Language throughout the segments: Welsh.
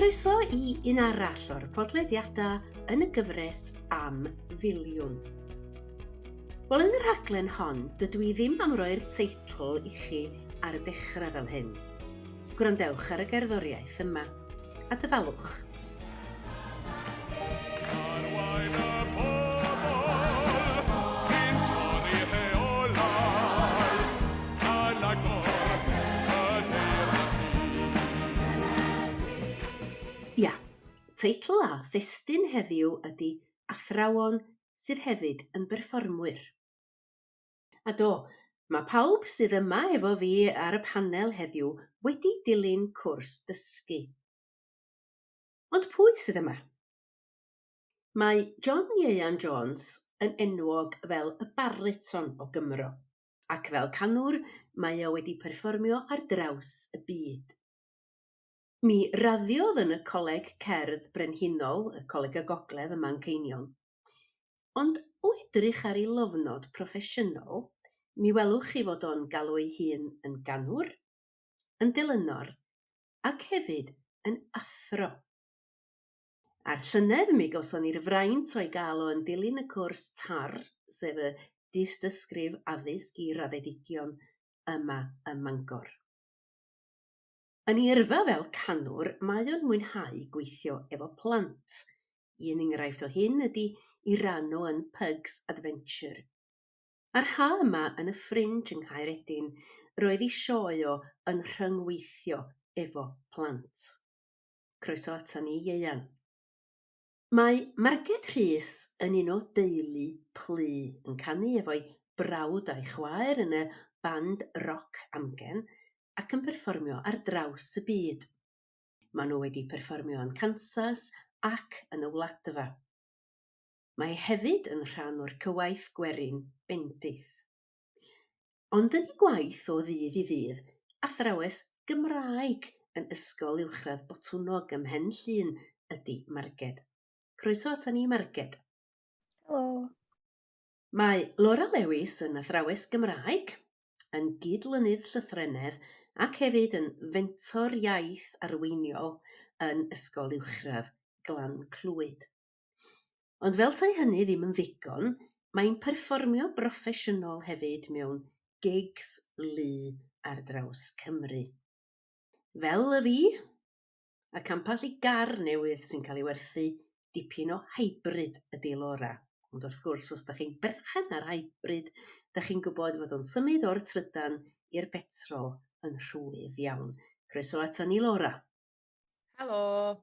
Croeso i un arall o'r podlediadau yn y gyfres am filiwn. Wel, yn y rhaglen hon, dydw i ddim am roi'r teitl i chi ar y dechrau fel hyn. Gwrandewch ar y gerddoriaeth yma, a dyfalwch. Ia, teitl a thestun heddiw ydy Athrawon sydd hefyd yn berfformwyr. A do, mae pawb sydd yma efo fi ar y panel heddiw wedi dilyn cwrs dysgu. Ond pwy sydd yma? Mae Ieuan Jones yn enwog fel y bariton o Gymro, ac fel canwr mae o wedi perfformio ar draws y byd. Mi raddiodd yn y Coleg Cerdd Brenhinol, y Coleg y Gogledd ym Manceinion, ond o edrych ar ei lofnod proffesiynol, mi welwch chi fod o'n galw ei hun yn ganwr, yn dilynor, ac hefyd yn athro. Ar llynedd mi gawson ni'r fraint o'i gael o yn dilyn y cwrs TAR, sef y dysgrif addysg i raddedigion yma ym Mangor. Yn ei yrfa fel canwr, mae o'n mwynhau gweithio efo plant. Un enghraifft o hyn ydy i rannu yn Pugs Adventure. A'r ha yma yn y Fringe yng Nghaeredin, roedd ei sioe o yn rhyngweithio efo plant. Croeso atan ni, Ieuan. Mae Marged Rhys yn un o deulu plu yn canu efo'i brawd a'i chwaer yn y band roc amgen, ac yn perfformio ar draws y byd. Maen nhw wedi perfformio yn Kansas ac yn y wladfa. Mae hefyd yn rhan o'r cywaith gwerin bendith. Ond yn ei gwaith o ddydd i ddydd, athrawes Gymraeg yn ysgol uwchradd Botwnog ym Mhen Llŷn ydy Marged. Croeso atan ni, Marged. Helo. Mae Lora Lewis yn athrawes Gymraeg, yn gydlynydd llythrennedd ac hefyd yn fentor iaith arweiniol yn ysgol uwchradd Glan Clwyd. Ond fel tai hynny ddim yn ddigon, mae'n perfformio broffesiynol hefyd mewn gigs lu ar draws Cymru. Fel y fi, ac ambell i gar newydd sy'n cael ei werthu, dipyn o hybrid ydi Lora. Ond wrth gwrs, os da chi'n berchen ar hybrid, da chi'n gwybod fod o'n symud o'r trydan i'r betrol yn rhwydd iawn. Croeso atan ni, Lora. Helo.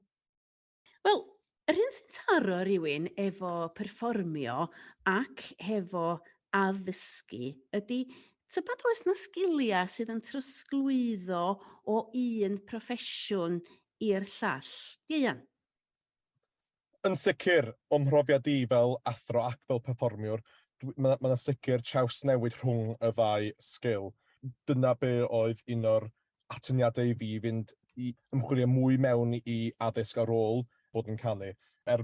Wel, yr hyn sy'n taro rhywun efo perfformio ac hefo addysgu ydy tybed oes na sgiliau sydd yn trosglwyddo o un proffesiwn i'r llall. Ieuan? Yn sicr, o'm mhrofiad i fel athro ac fel perfformiwr, mae'n sicr traws newid rhwng y ddau sgil. Dyna be oedd un o'r atyniadau i fi fynd i ymchwilio mwy mewn i addysg ar ôl bod yn canu,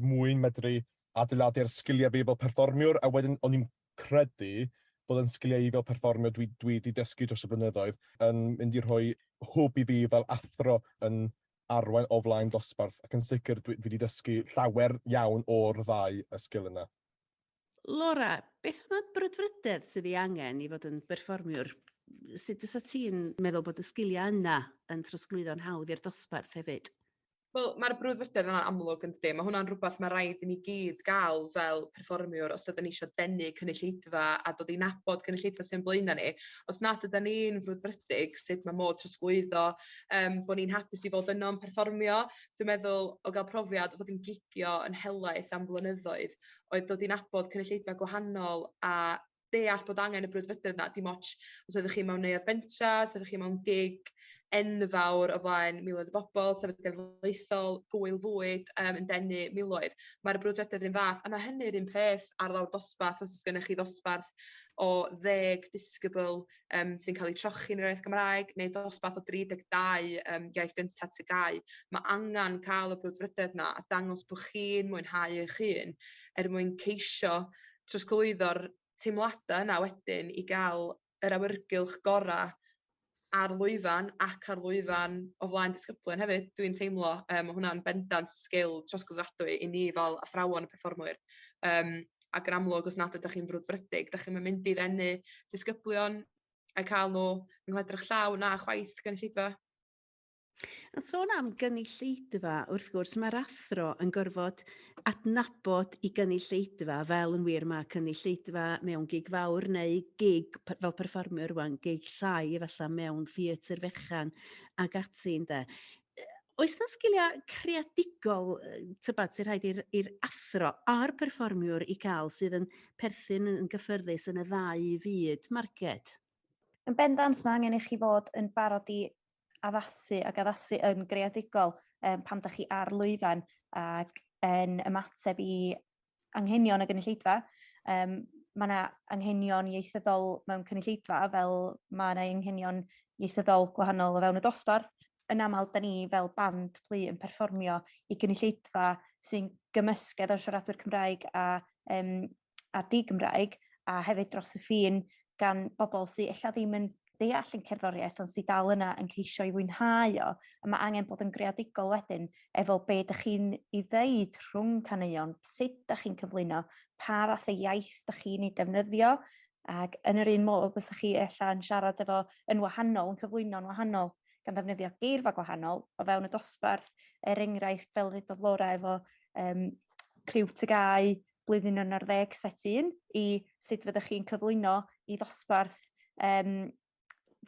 mwyn medru adeiladu'r sgiliau fi fel perfformiwr, a wedyn o'n i'n credu bod yn sgiliau i fel perfformiwr dwi wedi dysgu dros y blynyddoedd yn mynd i rhoi hwb i fi fel athro yn arwain o flaen dosbarth, ac yn sicr dwi wedi dysgu llawer iawn o'r ddau y sgil yna. Lora, beth yma brydfrydedd sydd ei angen i fod yn berfformiwr? Sut fysa ti'n meddwl bod y sgiliau yna yn trosglwyddo'n hawdd i'r dosbarth hefyd? Wel, mae'r brwdfrydedd yna amlwg yn dydy. Mae hwnna'n rhywbeth mae rhaid i ni gyd gael fel perfformiwr os ydym ni eisiau denu cynulleidfa a dod i nabod cynulleidfa sy'n blaenau ni. Os nad ydym ni'n frwdfrydig sut mae modd trosglwyddo, bod ni'n hapus i fod yno'n perfformio. Dwi'n meddwl o gael profiad o fod yn gigio yn helaeth am blynyddoedd, oedd dod i nabod cynulleidfa gwahanol a deall bod angen y brwdfrydedd yna, dim ots os ydych chi mewn neu'r bentra, os ydych chi mewn gig enfawr o flaen miloedd o bobl, sefyd genedlaethol, gwyl fwyd yn denu miloedd. Mae'r brwdfrydedd yn fath, a mae hynny'r un peth ar lawr dosbarth, os oes gennych chi dosbarth o 10 disgybl sy'n cael eu trochi yn yr iaith Gymraeg, neu dosbarth o 32 iaith gyntaf tygau. Mae angen cael y brwdfrydedd yna a dangos bod chi'n mwynhau eich hun mwyn ceisio trosglwyddo'r teimladau yna wedyn i gael yr awyrgylch gorau ar Lwyfan ac ar Lwyfan o flaen disgyblion hefyd, dwi'n teimlo. Mae hwnna'n bendant sgil trosglwyddiadwy i ni fel athrawon y perfformwyr. Ac yn amlwg, os nad ydych chi'n frwdfrydig, ydych chi'n mynd i ddenu disgyblion a cael nhw yng nghledrych llaw na chwaith gynulleidfa. A sôn am gynulleidfa, wrth gwrs, mae'r athro yn gorfod adnabod i gynulleidfa fel yn wir mae cynulleidfa mewn gig fawr neu gig fel perfformiwr rwan, gig llai efallai mewn theatr fechan ac ati ynde. Oes na sgiliau creadigol tybad sy'n rhaid i'r athro a'r perfformiwr i cael sydd yn perthyn yn gyffyrddus yn y ddau fyd, Marged? Yn bendant mae angen i chi fod yn barod i addasu ac addasu yn greadigol pam da chi ar Lwyfan ac yn ymateb i anghenion y gynulleidfa. Mae yna anghenion ieithyddol mewn cynulleidfa fel mae yna anghenion ieithyddol gwahanol o fewn y dosbarth. Yn aml, da ni fel band plu yn perfformio i gynulleidfa sy'n gymysgedd o'r siaradwyr Cymraeg a di-Gymraeg a hefyd dros y ffin gan bobl sy'n ella ddim yn deall yn cerddoriaeth ond sy'n dal yna yn ceisio i fwynhau o, a mae angen bod yn greadigol wedyn efo be ydych chi'n ei ddeud rhwng caneuon, sut ydych chi'n cyflwyno, pa fath o iaith ydych chi'n ei defnyddio, ac yn yr un modd bysach chi ella yn siarad efo yn wahanol, yn cyflwyno'n wahanol, gan ddefnyddio geirfa gwahanol o fewn y dosbarth, enghraifft fel ddedodd Lora efo criw tygau blwyddyn yn 10 set 1 i sut fyddech chi'n cyflwyno i ddosbarth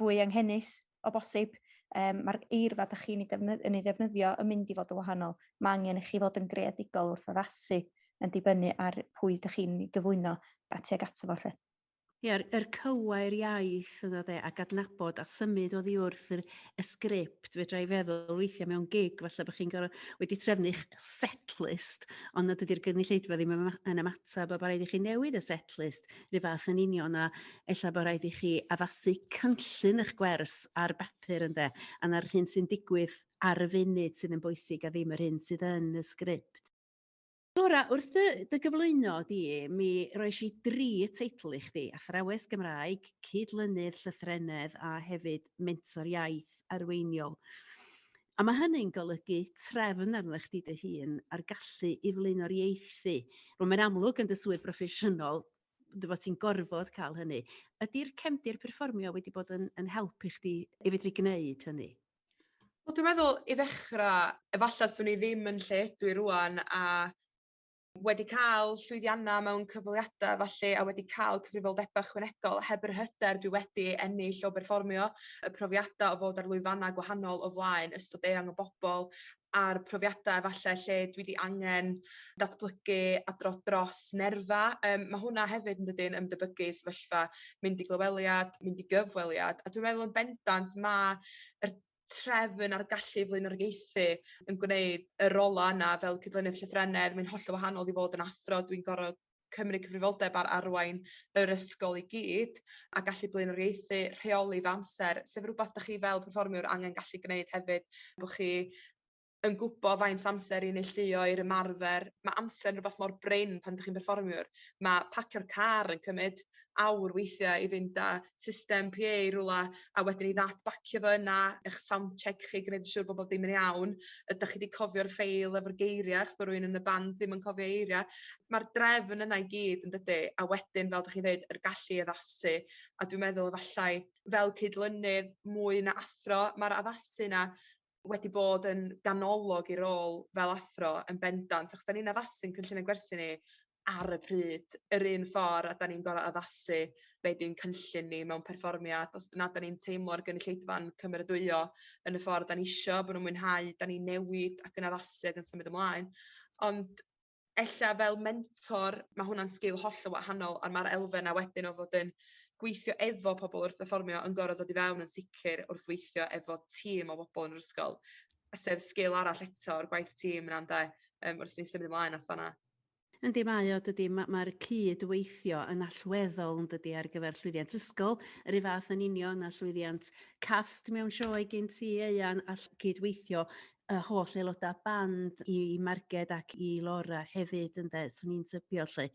fwy anghennus o bosib. Mae'r eirfa ydych chi'n ei ddefnyddio yn mynd i fod yn wahanol. Mae angen i chi fod yn greadigol wrth addasu yn dibynnu ar pwy ydych chi'n gyflwyno a tuag ato fo lle. Ie, yr cywair iaith yna de, ac adnabod a symud oddi wrth y sgript, fedra i feddwl weithiau mewn gig, falle bod chi'n wedi trefnu eich setlist, ond nad ydy'r gynulleidfa ddim yn ymatab, a bod rhaid i chi newid y setlist, rhyw fath yn union, a ella bod rhaid i chi addasu cynllun eich gwers ar bapur ynde, a na'r hyn sy'n digwydd ar y funud sydd yn bwysig a ddim yr hyn sydd yn y sgript. Lora, wrth dy gyflwyno di, mi roes i 3 teitl i chdi, athrawes Gymraeg, cydlynydd llythrennedd a hefyd mentor iaith arweiniol. A mae hynny'n golygu trefn arnoch chdi dy hun a'r gallu i flaenoriaethu. Mae'n amlwg yn dy swydd proffesiynol, dy fod ti'n gorfod cael hynny. Ydy'r cefndir perfformio wedi bod yn helpu chdi i fedru gwneud hynny? Wel, dwi'n meddwl i ddechrau, efallai swn i ddim yn lle dwi rwan a wedi cael llwyddiannau mewn cyfweliadau falle a wedi cael cyfrifoldebau ychwanegol heb yr hyder dwi wedi ennill o berfformio, y profiadau o fod ar lwyfannau gwahanol o flaen, ystod eang o bobl, a'r profiadau falle lle dwi wedi angen datblygu a dros nerfa. Mae hwnna hefyd yn dydyn ymdebygu sefyllfa mynd i glyweliad, mynd i gyfweliad, a dwi'n meddwl yn bendant mae'r trefn a'r gallu flaenoriaethu yn gwneud y rola yna fel cydlynydd llythrennedd. Mae'n hollol wahanol i fod yn athro. Dwi'n gorfod cymryd cyfrifoldeb ar arwain yr ysgol i gyd a gallu blaenoriaethu, rheoli fy amser, sef rhywbeth da chi fel perfformiwr angen gallu gwneud hefyd, bod chi yn gwybod faint amser i neilltuo i'r ymarfer. Mae amser yn rhywbeth mor brin pan ydych chi'n perfformiwr. Mae pacio'r car yn cymryd awr weithiau i fynd â system PA rwla a wedyn i ddatbacio fo yna, eich sound check chi, gwneud yn siŵr bod bob dim yn iawn. Ydych chi wedi cofio'r ffeil efo'r geiriau, achos bod rhywun yn y band ddim yn cofio eiriau. Mae'r drefn yna i gyd yn dydy, a wedyn, fel ydych chi'n dweud, yr gallu addasu. A dwi'n meddwl efallai fel cydlynydd mwy na athro, mae'r addasu yna wedi bod yn ganolog i rôl fel athro yn bendant, achos da ni'n addasu'n cynllun y gwersi ni ar y pryd, yr un ffordd, a da ni'n gorau addasu be di'n cynllun ni mewn perfformiad. Os dyna da ni'n teimlo'r gynulleidfa'n cymeradwyo yn y ffordd da ni isio, bod nhw'n mwynhau, da ni'n newid ac yn addasu ac yn symud ymlaen. Ond ella fel mentor, mae hwnna'n sgil hollol wahanol, a mae'r elfen a wedyn o fod yn gweithio efo pobl wrth perfformio yn gorfod dod i fewn yn sicr wrth weithio efo tîm o bobl yn yr ysgol. Sef sgil arall eto o'r gwaith tîm yna ynde, wrth ni symud ymlaen at fanna. Yndi mae o, dydy, mae'r cydweithio yn allweddol yn dydy ar gyfer llwyddiant ysgol, yr un fath yn union a llwyddiant cast mewn sioe gen ti Ieuan a cydweithio y holl aelodau band i Marged ac i Lora hefyd ynde, swn i'n tybio lle.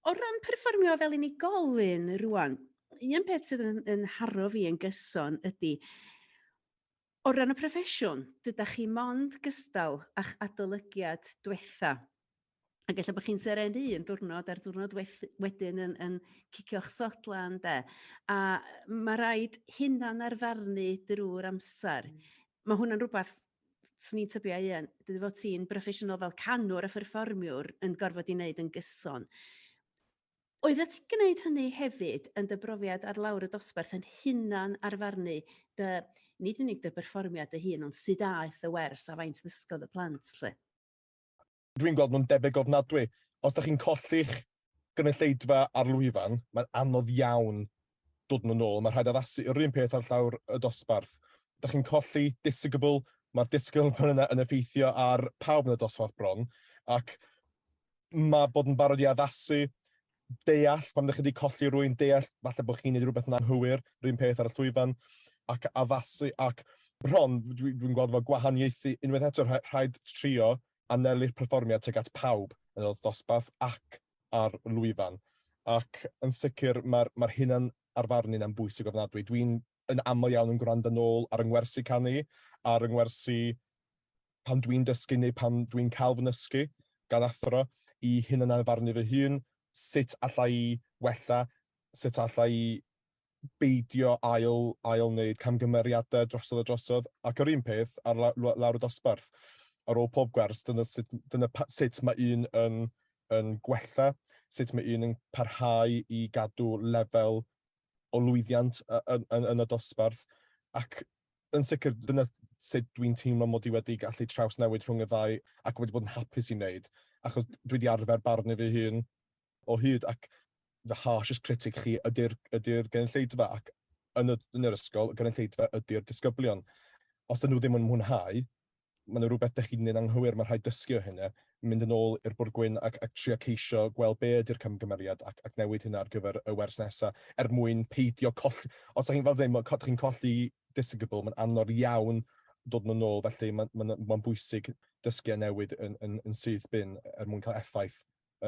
O ran perfformio fel unigolyn rwan, un peth sydd yn haro fi yn gyson ydy, o ran y proffesiwn, dydych chi mond gystal a'ch adolygiad diwetha. Ac efallai bod chi'n seren un diwrnod a'r diwrnod wedyn yn cicio'ch sodlan, de. A mae rhaid hunan arfarnu drwy'r amser. Mae hwnna'n rhywbeth, swn i'n tybio Ieuan, dydy fod ti'n broffesiynol fel canwr a pherfformiwr yn gorfod i wneud yn gyson. Oedd ti'n gwneud hynny hefyd yn dy brofiad ar lawr y dosbarth yn hunan arfarnu nid unig dy berfformiad dy hun, ond sut aeth y wers a faint ddysgodd y plant, lle? Dwi'n gweld nhw'n debyg ofnadwy. Os da chi'n colli'ch gynulleidfa ar Lwyfan, mae'n anodd iawn dod nhw nôl. Mae'n rhaid addasu yr un peth ar llawr y dosbarth. Da chi'n colli disgybl, mae'r disgyblion yna yn effeithio ar pawb yn y dosbarth bron, ac mae bod yn barod i addasu, deall, pan ydych chi wedi colli rwy'n deall, falle bod chi'n neud rhywbeth yn anghywir, yr un peth ar y Llwyfan, ac addasu, ac bron, dwi'n gweld fo gwahaniaethu, unwaith eto rhaid trio anelu'r perfformiad tuag at pawb yn y dosbarth ac ar Lwyfan. Ac yn sicr, mae'r hunan arfarnu'n am bwysig ofnadwy. Dwi'n yn aml iawn yn gwrando nôl ar yngwersi canu, ar yngwersi pan dwi'n dysgu neu pan dwi'n cael fy nysgu gan athro, i hunan arfarnu fy hun, sut allai i wella, sut allai i beidio ail wneud camgymeriadau drosodd, ac yr un peth ar lawr y dosbarth. Ar ôl pob gwers, dyna sut mae un yn gwella, sut mae un yn parhau i gadw lefel o lwyddiant yn y dosbarth, ac yn sicr, dyna sut dwi'n teimlo mod i wedi gallu trawsnewid rhwng y ddau ac wedi bod yn hapus i wneud, achos dwi wedi arfer barnu fy hun o hyd, ac the harshest critic chi ydy'r gynulleidfa, ac yn yr ysgol, y gynulleidfa ydy'r disgyblion. Os ydyn nhw ddim yn mwynhau, mae'n rhywbeth ydych chi'n neud anghywir, mae'n rhaid dysgu o hynny, mynd yn ôl i'r bwrdd gwyn ac trio ceisio gweld be ydy'r camgymeriad ac newid hynna ar gyfer y wers nesaf, mwyn peidio colli. Os ydych chi'n fel ddim, chi'n colli disgybl, mae'n anodd iawn dod nhw'n ôl, felly mae'n bwysig dysgu a newid yn sydd bin mwyn cael effaith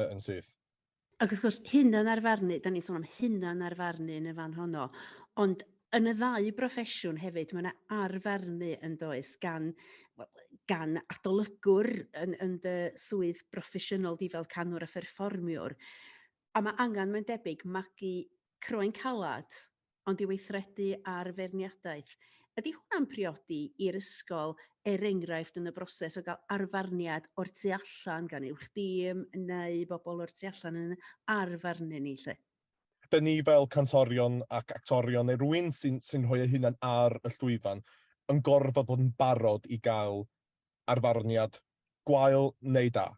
yn sydd. Ac wrth gwrs, hunan arfarnu, da ni'n sôn am hunan arfarnu yn y fan honno, ond yn y ddau broffesiwn hefyd, mae yna arfarnu yn does gan adolygwr yn dy swydd broffesiynol di fel canwr a pherfformiwr. A mae angen, mae'n debyg, magu croen calad, ond i weithredu ar ferniadaeth. Ydy hwnna'n priodi i'r ysgol enghraifft yn y broses o gael arfarniad o'r tu allan gan uwch dîm neu bobl o'r tu allan yn arfarnu ni, lle? Dyn ni fel cantorion ac actorion neu rhywun sy'n rhoi eu hunan ar y llwyfan yn gorfod bod yn barod i gael arfarniad gwael neu da.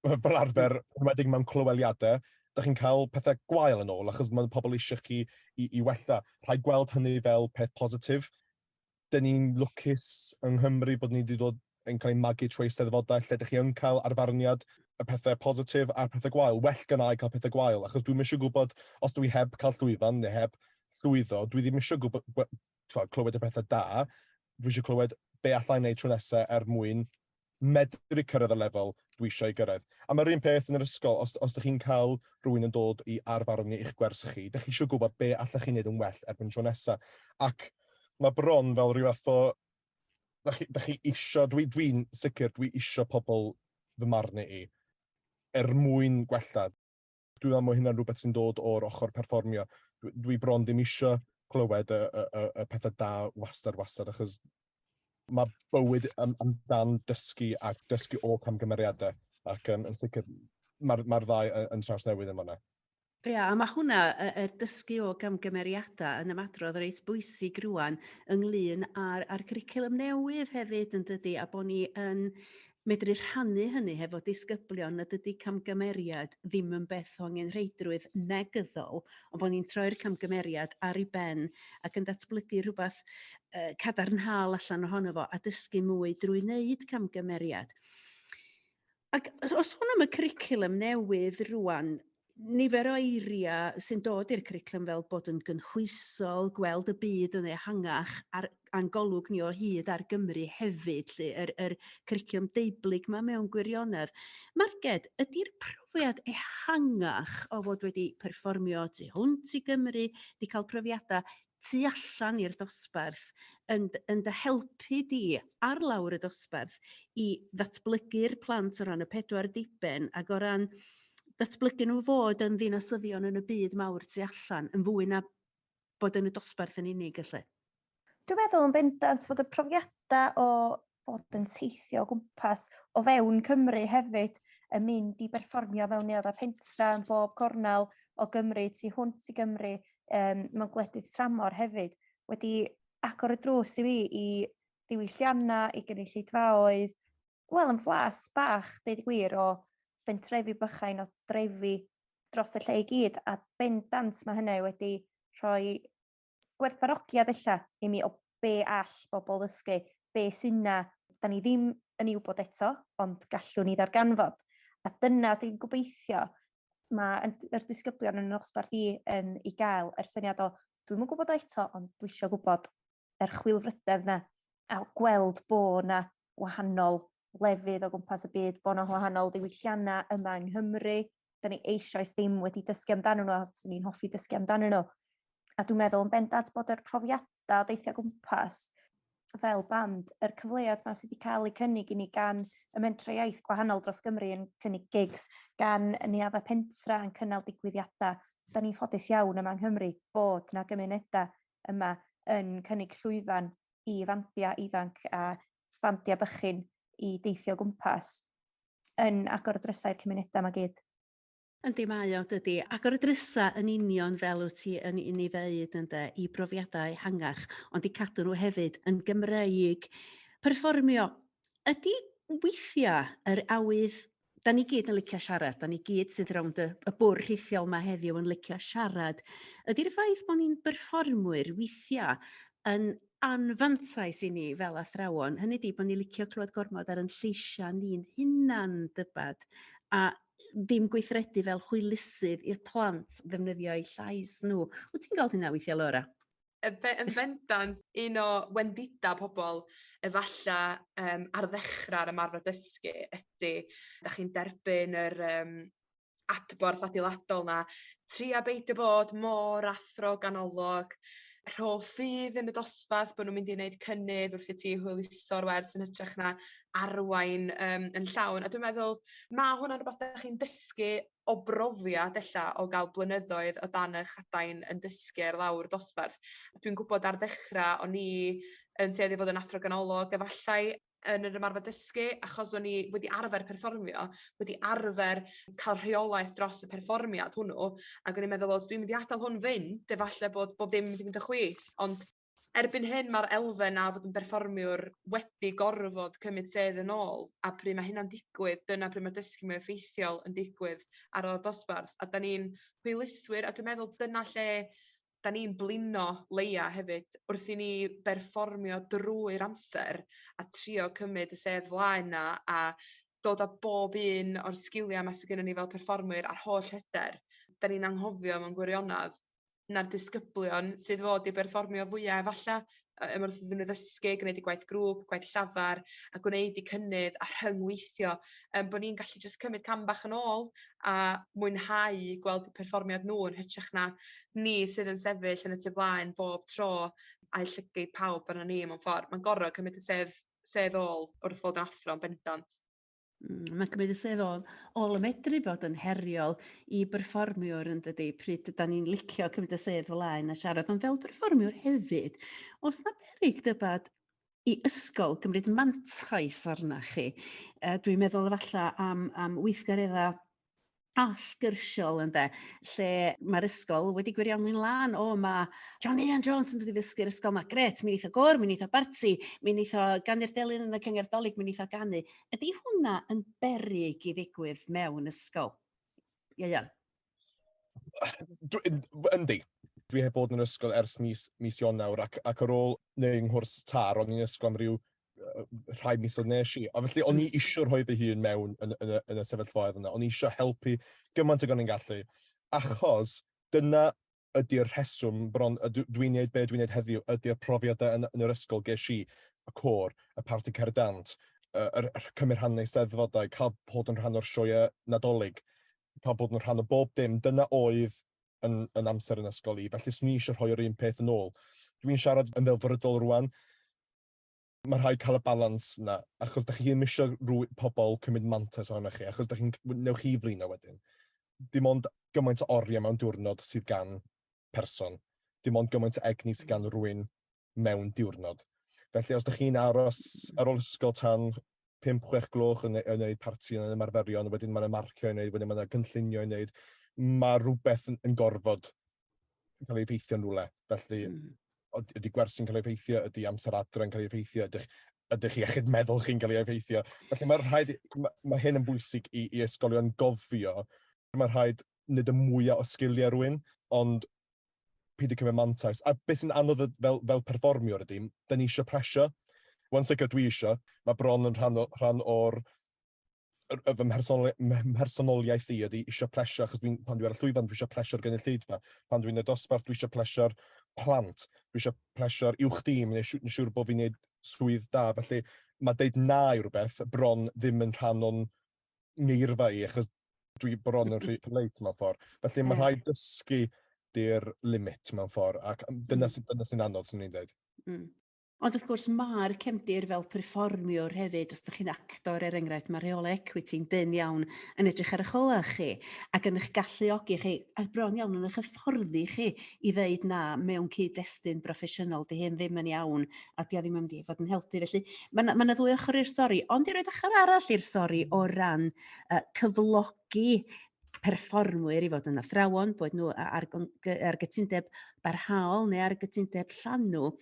Fel arfer, wedi mewn clyweliadau, da chi'n cael pethau gwael yn ôl, achos mae pobl eisiau chi i wella. Rhaid gweld hynny fel peth positif. Dyn ni'n lwcus yng Nghymru bod ni wedi dod yn cael ei magu trwy eisteddfodau, lle ydych chi yn cael arfarniad y pethau positif a'r pethau gwael. Well gyna i cael pethau gwael, achos dwi'n eisiau gwybod, os dwi heb cael llwyfan neu heb llwyddo, dwi ddim eisiau gwybod, clywed y pethau da, dwi eisiau clywed be allai wneud tro nesaf mwyn medru cyrraedd y lefel dwi eisiau gyrraedd. A mae'r un peth yn yr ysgol, os ydych chi'n cael rhywun yn dod i arfarnu i'ch gwers chi, ydych chi eisiau gwybod be allach chi'n neud yn well erbyn tro nesaf. Ac mae bron fel rhyw fath o, da chi isio, dwi'n sicr, dwi isio pobl fy marnu i, mwyn gwella. Dwi'n meddwl hynna'n rhywbeth sy'n dod o'r ochr perfformio. Dwi bron ddim isio clywed y pethau da wastad, achos mae bywyd amdan dysgu a dysgu o camgymeriadau, ac yn sicr, mae'r ddau yn trawsnewid yn fan'na. Ia, a mae hwnna, y dysgu o gamgymeriadau yn ymadrodd reit bwysig rwan ynglyn â'r cwricwlwm newydd hefyd yn dydi, a bod ni yn medru rhannu hynny hefo disgyblion, na dydi camgymeriad ddim yn beth o angenrheidrwydd negyddol, ond bod ni'n troi'r camgymeriad ar ei ben ac yn datblygu rhywbeth cadarnhaol allan ohono fo a dysgu mwy drwy wneud camgymeriad. Ac os hwn am y cwricwlwm newydd rwan, nifer o eiriau sy'n dod i'r cwricwlwm fel bod yn gynhwysol, gweld y byd yn ehangach a'n golwg ni o hyd ar Gymru hefyd, yr cwricwlwm deiblyg yma mewn gwirionedd. Marged, ydy'r profiad ehangach o fod wedi perfformio tu hwnt i Gymru, wedi cael profiadau tu allan i'r dosbarth, yn dy helpu di ar lawr y dosbarth i ddatblygu'r plant o ran y 4 diben ac o ran datblygu nhw fod yn ddinasyddion yn y byd mawr tu allan, yn fwy na bod yn y dosbarth yn unig, felly. Dwi'n meddwl yn bendant fod y profiadau o fod yn teithio o gwmpas o fewn Cymru hefyd yn mynd i berfformio mewn neu'r pentra yn bob cornel o Gymru, tu hwnt i Gymru, mewn gwledydd tramor hefyd, wedi agor y drws i fi i ddiwylliannau, i gynulleidfaoedd, wel, yn flas bach, deud y gwir, o bentrefi bychain, o drefi dros y lle i gyd, a bendant mae hynny wedi rhoi gwerthfawrogiad ella i mi o be all bobl ddysgu, be sy'n na, da ni ddim yn ei wybod eto, ond gallwn ni ddarganfod. A dyna dwi'n gobeithio mae'r disgyblion yn nosbarth i yn ei gael, yr syniad o dwi'm yn gwybod eto, ond dwi eisiau gwybod yr chwilfrydedd na, a gweld bod na wahanol lefydd o gwmpas y byd, bod na wahanol ddiwylliannau yma yng Nghymru, da ni eisoes ddim wedi dysgu amdano nhw, a sy'n ni'n hoffi dysgu amdano nhw. A dwi'n meddwl yn bendant bod yr profiadau o deithio gwmpas fel band, yr cyfleoedd yma sydd wedi cael eu cynnig i ni gan y mentrau iaith gwahanol dros Gymru yn cynnig gigs, gan y neuaddau pentra yn cynnal digwyddiadau. Da ni'n ffodus iawn yma yng Nghymru bod na gymunedau yma yn cynnig llwyfan i fandiau ifanc a fandiau bychin i deithio gwmpas yn agor y drysau'r cymunedau yma gyd. Yndi, mae o, dydy. Agor y drysa yn union fel wyt ti yn ei ddeud, ynde, i brofiadau ehangach, ond i cadw nhw hefyd yn Gymreig. Perfformio, ydy weithiau yr awydd, da ni gyd yn licio siarad, da ni gyd sydd rownd y bwrdd rhithiol yma heddiw yn licio siarad, ydy'r ffaith bod ni'n berfformwyr weithiau yn anfantais i ni fel athrawon, hynny ydi bod ni'n licio clywed gormod ar yn lleisiau ni'n hunan dybad, a ddim gweithredu fel hwylusydd i'r plant ddefnyddio eu llais nhw. Wyt ti'n gweld hynna weithiau, Lora? Yn bendant, un o wendida pobl efalla ar ddechrau'r ymarfer dysgu ydy, da chi'n derbyn yr adborth adeiladol na, tria beidio bod mor athro ganolog, rho ffydd yn y dosbarth bod nhw'n mynd i wneud cynnydd wrth i ti hwyluso'r wers yn hytrach na arwain yn llawn. A dwi'n meddwl, mae hwnna'n rhywbeth da chi'n dysgu o brofiad ella o gael blynyddoedd o dan eich adain yn dysgu ar lawr dosbarth. Dwi'n gwybod ar ddechrau o'n i yn tueddu fod yn athro ganolog efallai yn yr ymarfer dysgu, achos o'n i wedi arfer perfformio, wedi arfer cael rheolaeth dros y perfformiad hwnnw, ac o'n i'n meddwl, os dwi'n mynd i adael hwn fynd, efallai bod bob dim wedi mynd y chwith, ond erbyn hyn mae'r elfen a fod yn berfformiwr wedi gorfod cymryd sedd yn ôl, a pryd mae hynna'n digwydd, dyna pryd mae dysgu mwy effeithiol yn digwydd ar ôl dosbarth, a da ni'n hwyluswyr, a dwi'n meddwl dyna lle da ni'n blino leia hefyd wrth i ni berfformio drwy'r amser a trio cymryd y sedd flaen na a dod â bob un o'r sgiliau yma sydd gennym ni fel perfformwyr a'r holl hyder. Da ni'n anghofio mewn gwirionadd na'r disgyblion sydd fod i berfformio fwyaf efalla wrth iddyn nhw ddysgu, gwneud i gwaith grŵp, gwaith llafar, a gwneud i cynnydd a rhyngweithio, bod ni'n gallu just cymryd cam bach yn ôl a mwynhau gweld y perfformiad nhw yn hytrach na ni sydd yn sefyll yn y tu blaen bob tro a'i llygu pawb arno ni mewn ffordd. Mae'n gorfod cymryd y sedd ôl wrth fod yn athro yn bendant. Mae'n cymryd y sedd ôl y medru bod yn heriol i berfformiwr yn dydy, pryd da ni'n licio cymryd y sedd flaen a siarad, ond fel berfformiwr hefyd, os na berig dybad i ysgol gymryd mantais arna chi, dwi'n meddwl efalla am weithgareddau allgyrsiol ynde, lle mae'r ysgol wedi gwirionedd lan, mae Ieuan Jones yn dod i ddysgu'r ysgol yma, gret, mi neith o gor, mi neith o barti, mi neith o ganu'r delyn yn y cyngerdolig, mi neith o ganu. Ydy hwnna yn beryg i ddigwydd mewn ysgol? Ieuan? Yndi. Dwi heb bod yn ysgol ers mis Ionawr ac ar ôl neu nghwrs tar, o'n i'n ysgol am ryw rhai misoedd nes i. A felly, o'n i eisiau rhoi fy hun mewn yn y sefyllfaoedd yna. O'n i eisiau helpu gymaint ag o'n i'n gallu. Achos dyna ydy'r rheswm bron dwi'n neud be dwi'n neud heddiw, ydy'r profiadau yn yr ysgol ges i, y côr, y parti cerdant, yr cymryd rhan neu steddfodau, cael bod yn rhan o'r sioeau nadolig, cael bod yn rhan o bob dim, dyna oedd yn amser yn ysgol i, felly swn i eisiau rhoi'r un peth yn ôl. Dwi'n siarad yn ddelfrydol rwan, mae rhaid cael y balans yna, achos da chi ddim eisiau pobl cymryd mantais ohonych chi, achos da chi'n newch chi flino wedyn. Dim ond gymaint o oriau mewn diwrnod sydd gan person. Dim ond gymaint o egni sydd gan rhywun mewn diwrnod. Felly, os da chi'n aros ar ôl ysgol tan 5-6 gloch yn gwneud parti yn ymarferion, wedyn mae'n marcio i wneud, wedyn mae'n cynllunio i wneud, mae rhywbeth yn gorfod yn cael ei effeithio'n rhywle. Felly, ydy gwersi'n cael ei effeithio, ydy amser adre yn cael ei effeithio, ydych chi iechyd meddwl chi'n cael ei effeithio. Felly, mae hyn yn bwysig i ysgolion gofio. Mae rhaid nid y mwyaf o sgiliau rhywun, ond peidio cymryd mantais. A beth sy'n anodd fel perfformiwr ydy, da ni eisiau plesio. Wan sicr dwi eisiau, mae bron yn rhan o'r fy mhersonoliaeth i ydy eisiau plesio, achos pan dwi ar y llwyfan, dwi eisiau plesio'r gynulleidfa. Pan dwi'n y dosbarth, dwi eisiau plesio'r plant. Dwi eisiau plesio'r uwch dîm, neu siŵr bod fi'n gwneud swydd da. Felly mae deud na i rhywbeth bron ddim yn rhan o'n ngeirfa i, achos dwi bron yn rhy polite mewn ffordd. Felly mae rhaid dysgu di'r limit mewn ffordd, ac dyna sy'n anodd, sy'n ni'n dweud. Ond wrth gwrs mae'r cefndir fel perfformiwr hefyd, os ydych chi'n actor enghraifft, mae rheolau equity'n dyn iawn yn edrych ar eich olach chi ac yn eich galluogi chi, a bron iawn yn eich hyfforddi chi i ddeud na mewn cyd-destun broffesiynol, di hyn ddim yn iawn a di a ddim yn mynd i fod yn helpu. Felly mae yna ddwy ochr i'r stori, ond i roed ochr arall i'r stori o ran cyflogi perfformwyr i fod yn athrawon, bod nhw ar gytundeb barhaol neu ar gytundeb llanw.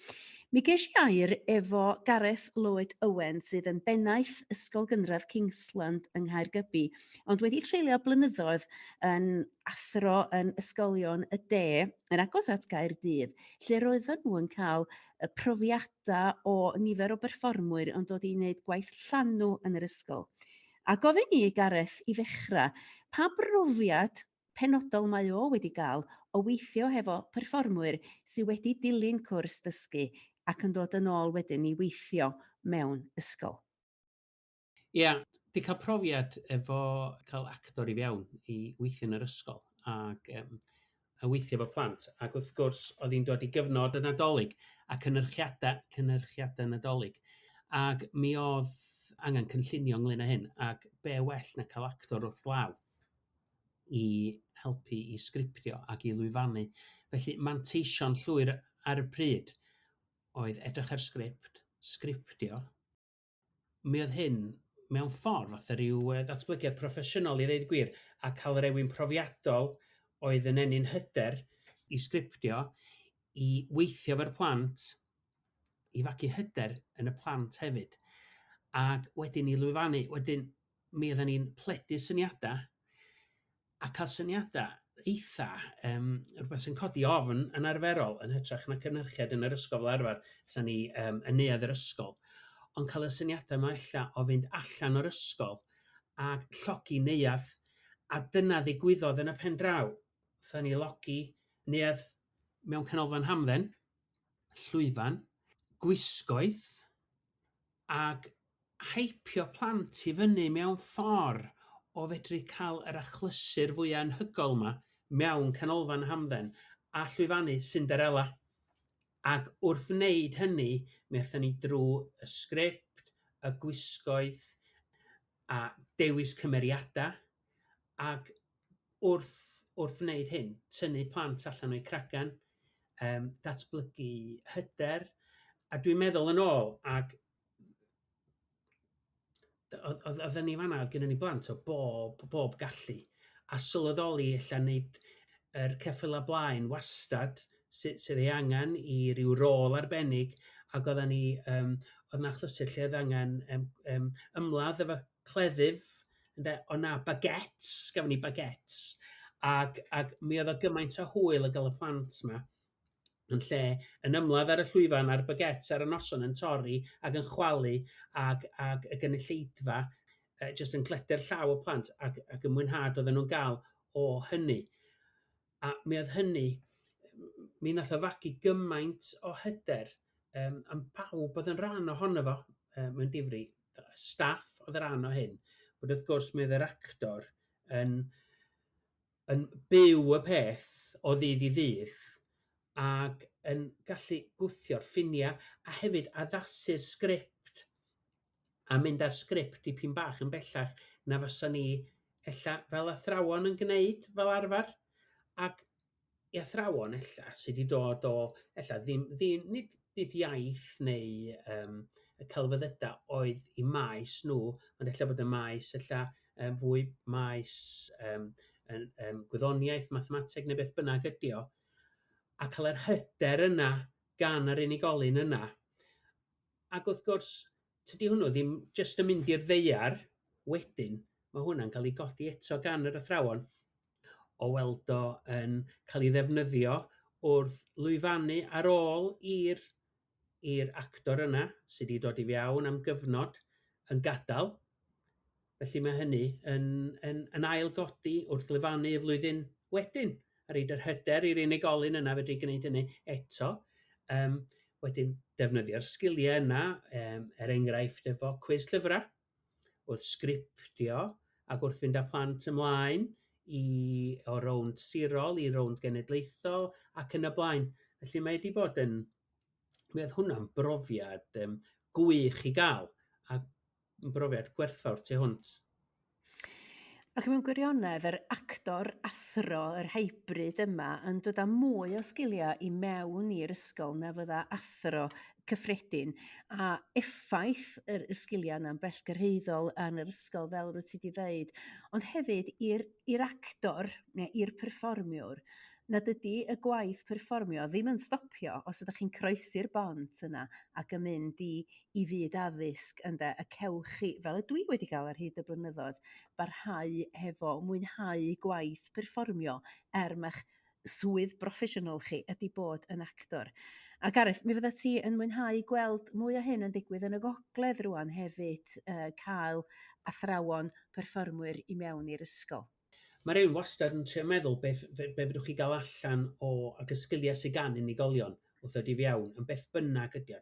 Mi ges i air efo Gareth Owen sydd yn bennaeth Ysgol Gynradd Kingsland yng Nghaergybi, ond wedi treulio blynyddoedd yn athro yn ysgolion y de yn agos at Gaerdydd, lle roedden nhw yn cael profiadau o nifer o berfformwyr yn dod i wneud gwaith llanw yn yr ysgol. A gofyn i Gareth i ddechrau, pa brofiad penodol mae o wedi cael o weithio hefo perfformwyr sydd wedi dilyn cwrs dysgu ac yn dod yn ôl wedyn i weithio mewn ysgol. Ie, di cael profiad efo cael actor i fewn i weithio yn yr ysgol ac a weithio efo plant. Ac wrth gwrs, oedd hi'n dod i gyfnod y Nadolig a cynhyrchiadau Nadolig. Ac mi oedd angen cynllunio ynglyn â hyn, ac be well na cael actor wrth law i helpu i sgriptio ac i lwyfannu. Felly manteision llwyr ar y pryd oedd edrych ar sgriptio. Mi oedd hyn mewn ffordd fatha rhyw ddatblygiad proffesiynol i ddeud gwir, a cael rhywun profiadol oedd yn enyn hyder i sgriptio, i weithio efo'r plant, i fagu hyder yn y plant hefyd. Ac wedyn i lwyfannu, wedyn mi oedden ni'n pledu syniadau a cael syniadau eitha, rhywbeth sy'n codi ofn yn arferol yn hytrach na cynhyrchiad yn yr ysgol fel arfer, sa'n ni yn neuadd yr ysgol, ond cael y syniadau yma o fynd allan o'r ysgol ac llogi neuadd, a dyna ddigwyddodd yn y pen draw. Sa'n ni logi neuadd mewn canolfan Hamdden, Lwyfan, gwisgoedd, ac heipio plant i fyny mewn ffordd o fedru cael yr achlysur fwyaf anhygoel yma mewn canolfan Hamdden a llwyfannu Cinderella. Ac wrth wneud hynny, mi aethon ni drwy y sgript, y gwisgoedd a dewis cymeriadau. Ac wrth wneud hyn, tynnu plant allan o'i cragan, datblygu hyder. A dwi'n meddwl yn ôl, ac oedden ni fanna, oedd gennym ni blant o bob gallu, a sylweddoli allan wneud yr ceffyl a blaen wastad sydd ei angen i ryw rôl arbennig, ac oedden ni, oedd na achlysur lle oedd angen ymladd efo cleddyf, o na baguettes, gafon ni baguettes, ac mi oedd o gymaint o hwyl y gael y plant yma, yn lle yn ymladd ar y llwyfan a'r baguettes ar y noson yn torri ac yn chwalu ac y gynulleidfa jyst yn gledu'r llaw o plant ac y mwynhad oedden nhw'n gael o hynny. A mi oedd hynny, mi nath o fagu gymaint o hyder am pawb oedd yn rhan ohono fo mewn difri. Staff oedd yn rhan o hyn. Bod wrth gwrs mi oedd yr actor yn byw y peth o ddydd i ddydd ac yn gallu gwthio'r ffinia a hefyd addasu'r sgript a mynd â'r sgript dipyn bach yn bellach na fysa ni ella fel athrawon yn gwneud fel arfer. Ac i athrawon ella sydd wedi dod o ella nid iaith neu y celfyddyda oedd i maes nhw, ond ella bod y maes ella fwy maes gwyddoniaeth, mathemateg neu beth bynnag ydi o, a cael yr hyder yna gan yr unigolyn yna. Ac wrth gwrs, tydi hwnnw ddim jyst yn mynd i'r ddeiar wedyn, mae hwnna'n cael ei godi eto gan yr athrawon o weld o yn cael ei ddefnyddio wrth lwyfannu ar ôl i'r actor yna sydd wedi dod i fewn am gyfnod yn gadael. Felly mae hynny yn ailgodi wrth lyfannu y flwyddyn wedyn. A reid yr hyder i'r unigolyn yna fedru gwneud hynny eto. Wedyn defnyddio'r sgiliau yna, enghraifft efo cwrs llyfrau, wrth sgriptio ac wrth fynd â plant ymlaen o rownd sirol i rownd genedlaethol ac yn y blaen. Felly mae wedi bod mi oedd hwnna'n brofiad gwych i gael a brofiad gwerthfawr tu hwnt. Ac mewn gwirionedd, yr actor athro, yr hybrid yma, yn dod â mwy o sgiliau i mewn i'r ysgol na fydda athro cyffredin. A effaith yr sgiliau yna'n bellgyrhaeddol yn yr ysgol, fel rwyt ti wedi dweud. Ond hefyd i'r actor, neu i'r perfformiwr, nad ydy y gwaith perfformio ddim yn stopio os ydych chi'n croesi'r bont yna ac yn mynd i fyd addysg ynde, y cewch chi, fel y dwi wedi cael ar hyd y blynyddoedd, barhau hefo mwynhau gwaith perfformio ma'ch swydd broffesiynol chi ydy bod yn actor. A Gareth, mi fydda ti yn mwynhau gweld mwy o hyn yn digwydd yn y gogledd rwan hefyd, cael athrawon perfformwyr i mewn i'r ysgol. Mae rhywun wastad yn trio meddwl be fedrwch chi gael allan ac y sgiliau sydd gan unigolion wrth ddod i fewn yn beth bynnag ydi o.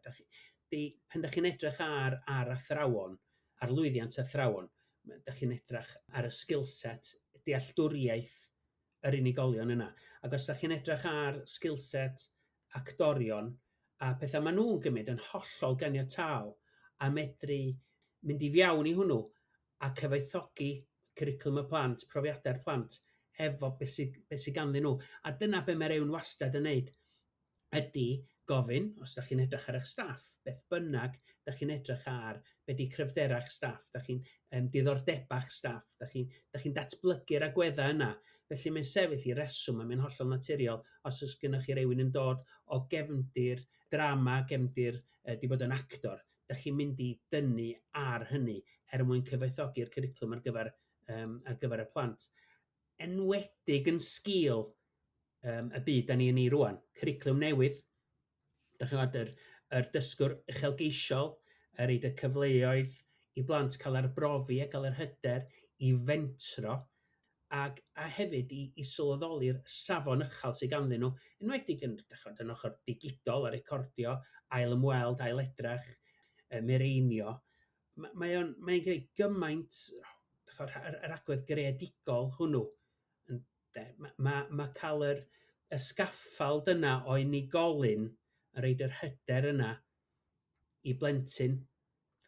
Pan da chi'n edrych ar athrawon, ar lwyddiant athrawon, da chi'n edrych ar y skillset, dealltwriaeth yr unigolion yna. Ac os da chi'n edrych ar skillset actorion a pethau maen nhw'n gymryd yn hollol ganiataol a medru mynd i fewn i hwnnw a cyfoethogi cwricwlwm y plant, profiadau'r plant, efo beth sydd ganddyn nhw. A dyna be mae rhywun wastad yn neud, ydy gofyn, os da chi'n edrych ar eich staff, beth bynnag, da chi'n edrych ar be di cryfdera'ch staff, da chi'n diddordeba'ch staff, da chi'n datblygu'r agweddau yna. Felly mae'n sefyll i reswm a mae'n hollol naturiol os oes gennych chi rywun yn dod o gefndir drama, gefndir di bod yn actor, da chi'n mynd i dynnu ar hynny mwyn cyfoethogi'r cwricwlwm ar gyfer y plant. Enwedig yn sgil y byd da ni yn ei rwan. Cwricwlwm newydd. Da chi'n gwybod, yr dysgwr uchelgeisiol, reid y cyfleoedd i blant cael arbrofi a cael yr hyder i fentro a hefyd i sylweddoli'r safon uchel sydd ganddyn nhw. Enwedig yn ochr digidol a recordio, ail ymweld, ail edrach, mireinio. Mae'n gwneud gymaint yr agwedd greadigol hwnnw. Mae cael y sgaffald yna o unigolyn yn reid yr hyder yna i blentyn.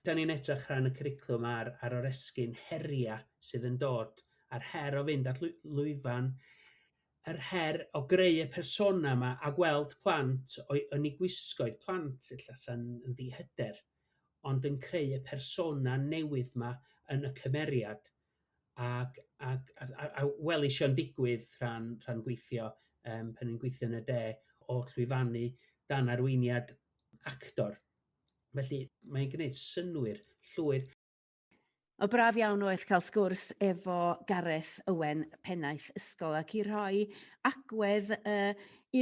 Da ni'n edrych rhan y cwricwlwm ar oresgyn heriau sydd yn dod, a'r her o fynd ar lwyfan, yr her o greu y persona yma a gweld plant yn ei gwisgoedd plant yn ddihyder, ond yn creu y persona newydd yma yn y cymeriad. A wel eisiau'n digwydd rhan gweithio pan ni'n gweithio yn y de o llwyfannu dan arweiniad actor. Felly mae'n gwneud synwyr llwyr. O braf iawn oedd cael sgwrs efo Gareth Owen, pennaeth ysgol, ac i roi agwedd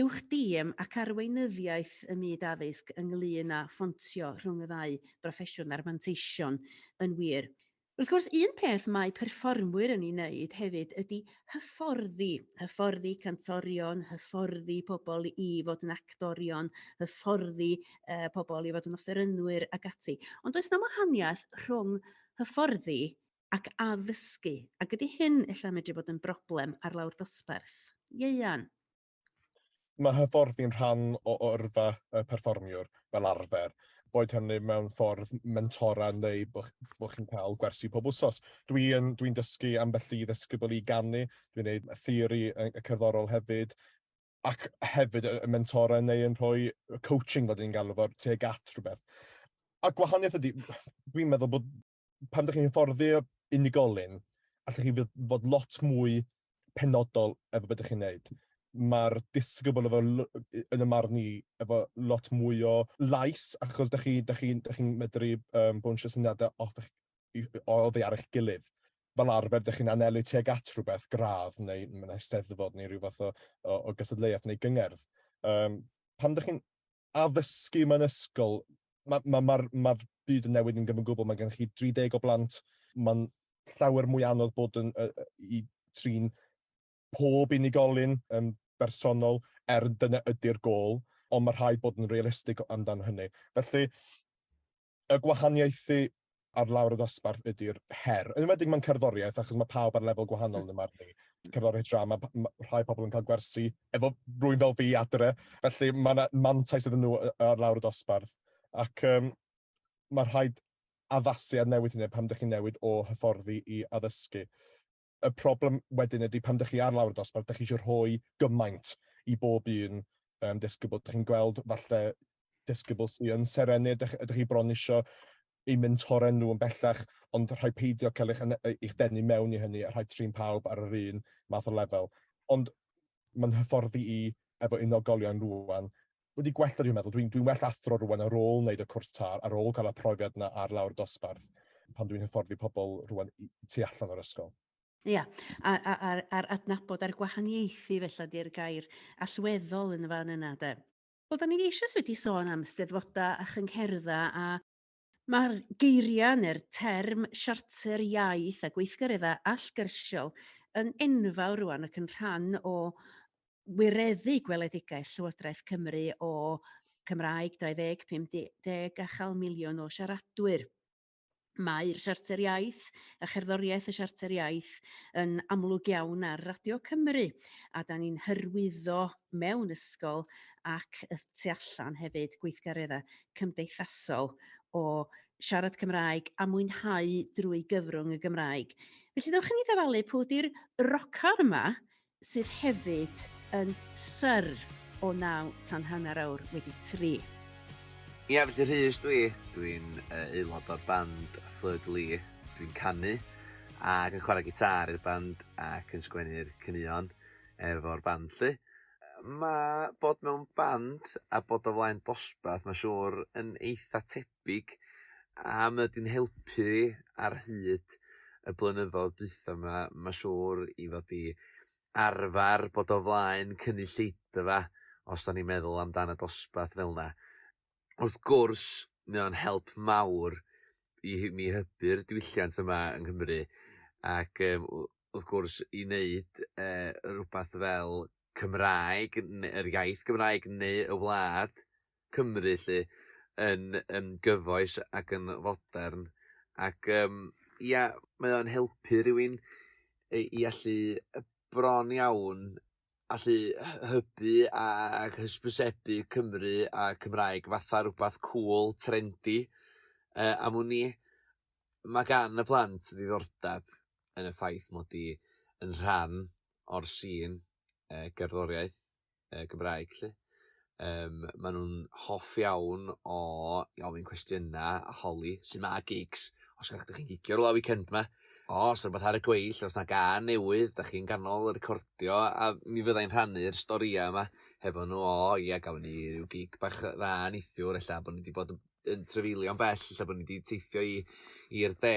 uwch dîm ac arweinyddiaeth y myd addysg ynglŷn â ffontio rhwng y ddau broffesiwn a'r manteision yn wir. Wrth gwrs, un peth mae perfformwyr yn ei wneud hefyd ydy hyfforddi cantorion, hyfforddi pobl i fod yn actorion, hyfforddi pobl i fod yn offerynwyr ac ati. Ond does na wahaniaeth rhwng hyfforddi ac addysgu, ac ydy hyn ella medru bod yn broblem ar lawr dosbarth. Ieuan. Mae hyfforddi'n rhan o yrfa perfformiwr fel arfer. Boed hynny mewn ffordd mentora neu bod chi'n cael gwersi pob wsos. Dwi'n dysgu ambell i ddisgybl i ganu, dwi'n gwneud theori y cerddorol hefyd, ac hefyd y mentora neu yn rhoi coaching fod ni'n galw fod tuag at rhywbeth. A gwahaniaeth ydy, dwi'n meddwl bod pan ydych chi'n hyfforddi unigolyn, allwch chi fod lot mwy penodol efo beth ydych chi'n gwneud. Mae'r disgybl yn y marn ni efo lot mwy o lais, achos da chi'n medru bwnsio syniadau oddi ar eich gilydd. Fel arfer, da chi'n anelu tuag at rhywbeth gradd, neu eisteddfod, neu rhyw fath o gysadleuaeth neu gyngerdd. Pan da chi'n addysgu mewn ysgol, mae'r byd yn newid yn gyfyn gwbl. Mae gen chi 30 o blant, mae'n llawer mwy anodd bod i trin pob unigolyn bersonol dyna ydy'r gôl, ond mae rhaid bod yn realistig amdan hynny. Felly, y gwahaniaethu ar lawr y dosbarth ydy'r her. Yn ymwedig mewn cerddoriaeth, achos mae pawb ar lefel gwahanol yn y marn ni. Cerddoriaeth drama, mae rhai pobl yn cael gwersi efo rwy'n fel fi adre, felly mae mantais iddyn nhw ar lawr y dosbarth. Ac mae rhaid addasu a newid hynny pan ydych chi'n newid o hyfforddi i addysgu. Y problem wedyn ydy pan ydych chi ar lawr y dosbarth, ydych chi eisiau rhoi gymaint i bob un disgybl. Ydych chi'n gweld falle disgybl sy'n yn serenu, ydych chi bron eisiau eu mentoren nhw yn bellach, ond rhaid peidio cael eich denu mewn i hynny, a rhaid trin pawb ar yr un math o lefel. Ond mae'n hyfforddi i efo unigolion rwan wedi gwella, dwi'n meddwl. Dwi'n well athro rwan ar ôl wneud y cwrs tar, ar ôl cael y profiad yna ar lawr dosbarth, pan dwi'n hyfforddi pobl rwan tu allan o'r ysgol. Ia, a'r adnabod a'r gwahaniaethu felly di'r gair allweddol yn y fan yna, de. Wel, da ni eisiau wedi sôn am steddfoda a chyngherddau, a mae'r geiriau neu'r term siarter iaith a gweithgareddau allgyrsiol yn enfawr rwan ac yn rhan o wireddu gweledigaeth Llywodraeth Cymru o Cymraeg 2050 a 1,000,000 o siaradwyr. Mae'r siarter iaith a cherddoriaeth y siarter iaith yn amlwg iawn ar Radio Cymru, a da ni'n hyrwyddo mewn ysgol ac y tu allan hefyd gweithgareddau cymdeithasol o siarad Cymraeg a mwynhau drwy gyfrwng y Gymraeg. Felly dewch i ni ddafalu pwy ydy'r rocar yma sydd hefyd yn syr o 9 tan hanner awr wedi 3. Ia, felly Rhys dwi'n aelod o'r band Fleur de Lis, dwi'n canu ac yn chwarae gitar i'r band ac yn sgwennu'r caneuon efo'r band lly. Mae bod mewn band a bod o flaen dosbarth, mae siŵr yn eitha tebyg, a mae wedi'n helpu ar hyd y blynyddoedd dwytha yma, mae siŵr i fod i arfer bod o flaen cynulleidfa os da ni'n meddwl amdan y dosbarth fel yna. Wrth gwrs, mae o'n help mawr i mi hybu'r diwylliant yma yng Nghymru, ac wrth gwrs i wneud rhywbeth fel Cymraeg, yr iaith Gymraeg neu y wlad Cymru lle, yn gyfoes ac yn fodern. Ac ia, mae o'n helpu rywun i allu bron iawn allu hybu ac hysbysebu Cymru a Cymraeg fatha rhywbeth cool, trendy. A mwyn ni, mae gan y plant ddiddordeb yn y ffaith mod i yn rhan o'r sy'n gerddoriaeth Gymraeg lly. Maen nhw'n hoff iawn o ofyn cwestiynau, holi, sy'n ma gigs. Os ydych chi'n gigio rhywle weekend yma, os rhywbeth ar y gweill, os na gan newydd, da chi'n ganol recordio, a mi fyddai'n rhannu'r storïau yma hefo nhw. Ia, gafon ni ryw gig bach dda neithiwr, ella bod ni wedi bod yn trefeilio'n bell, ella bod ni wedi teithio i'r de,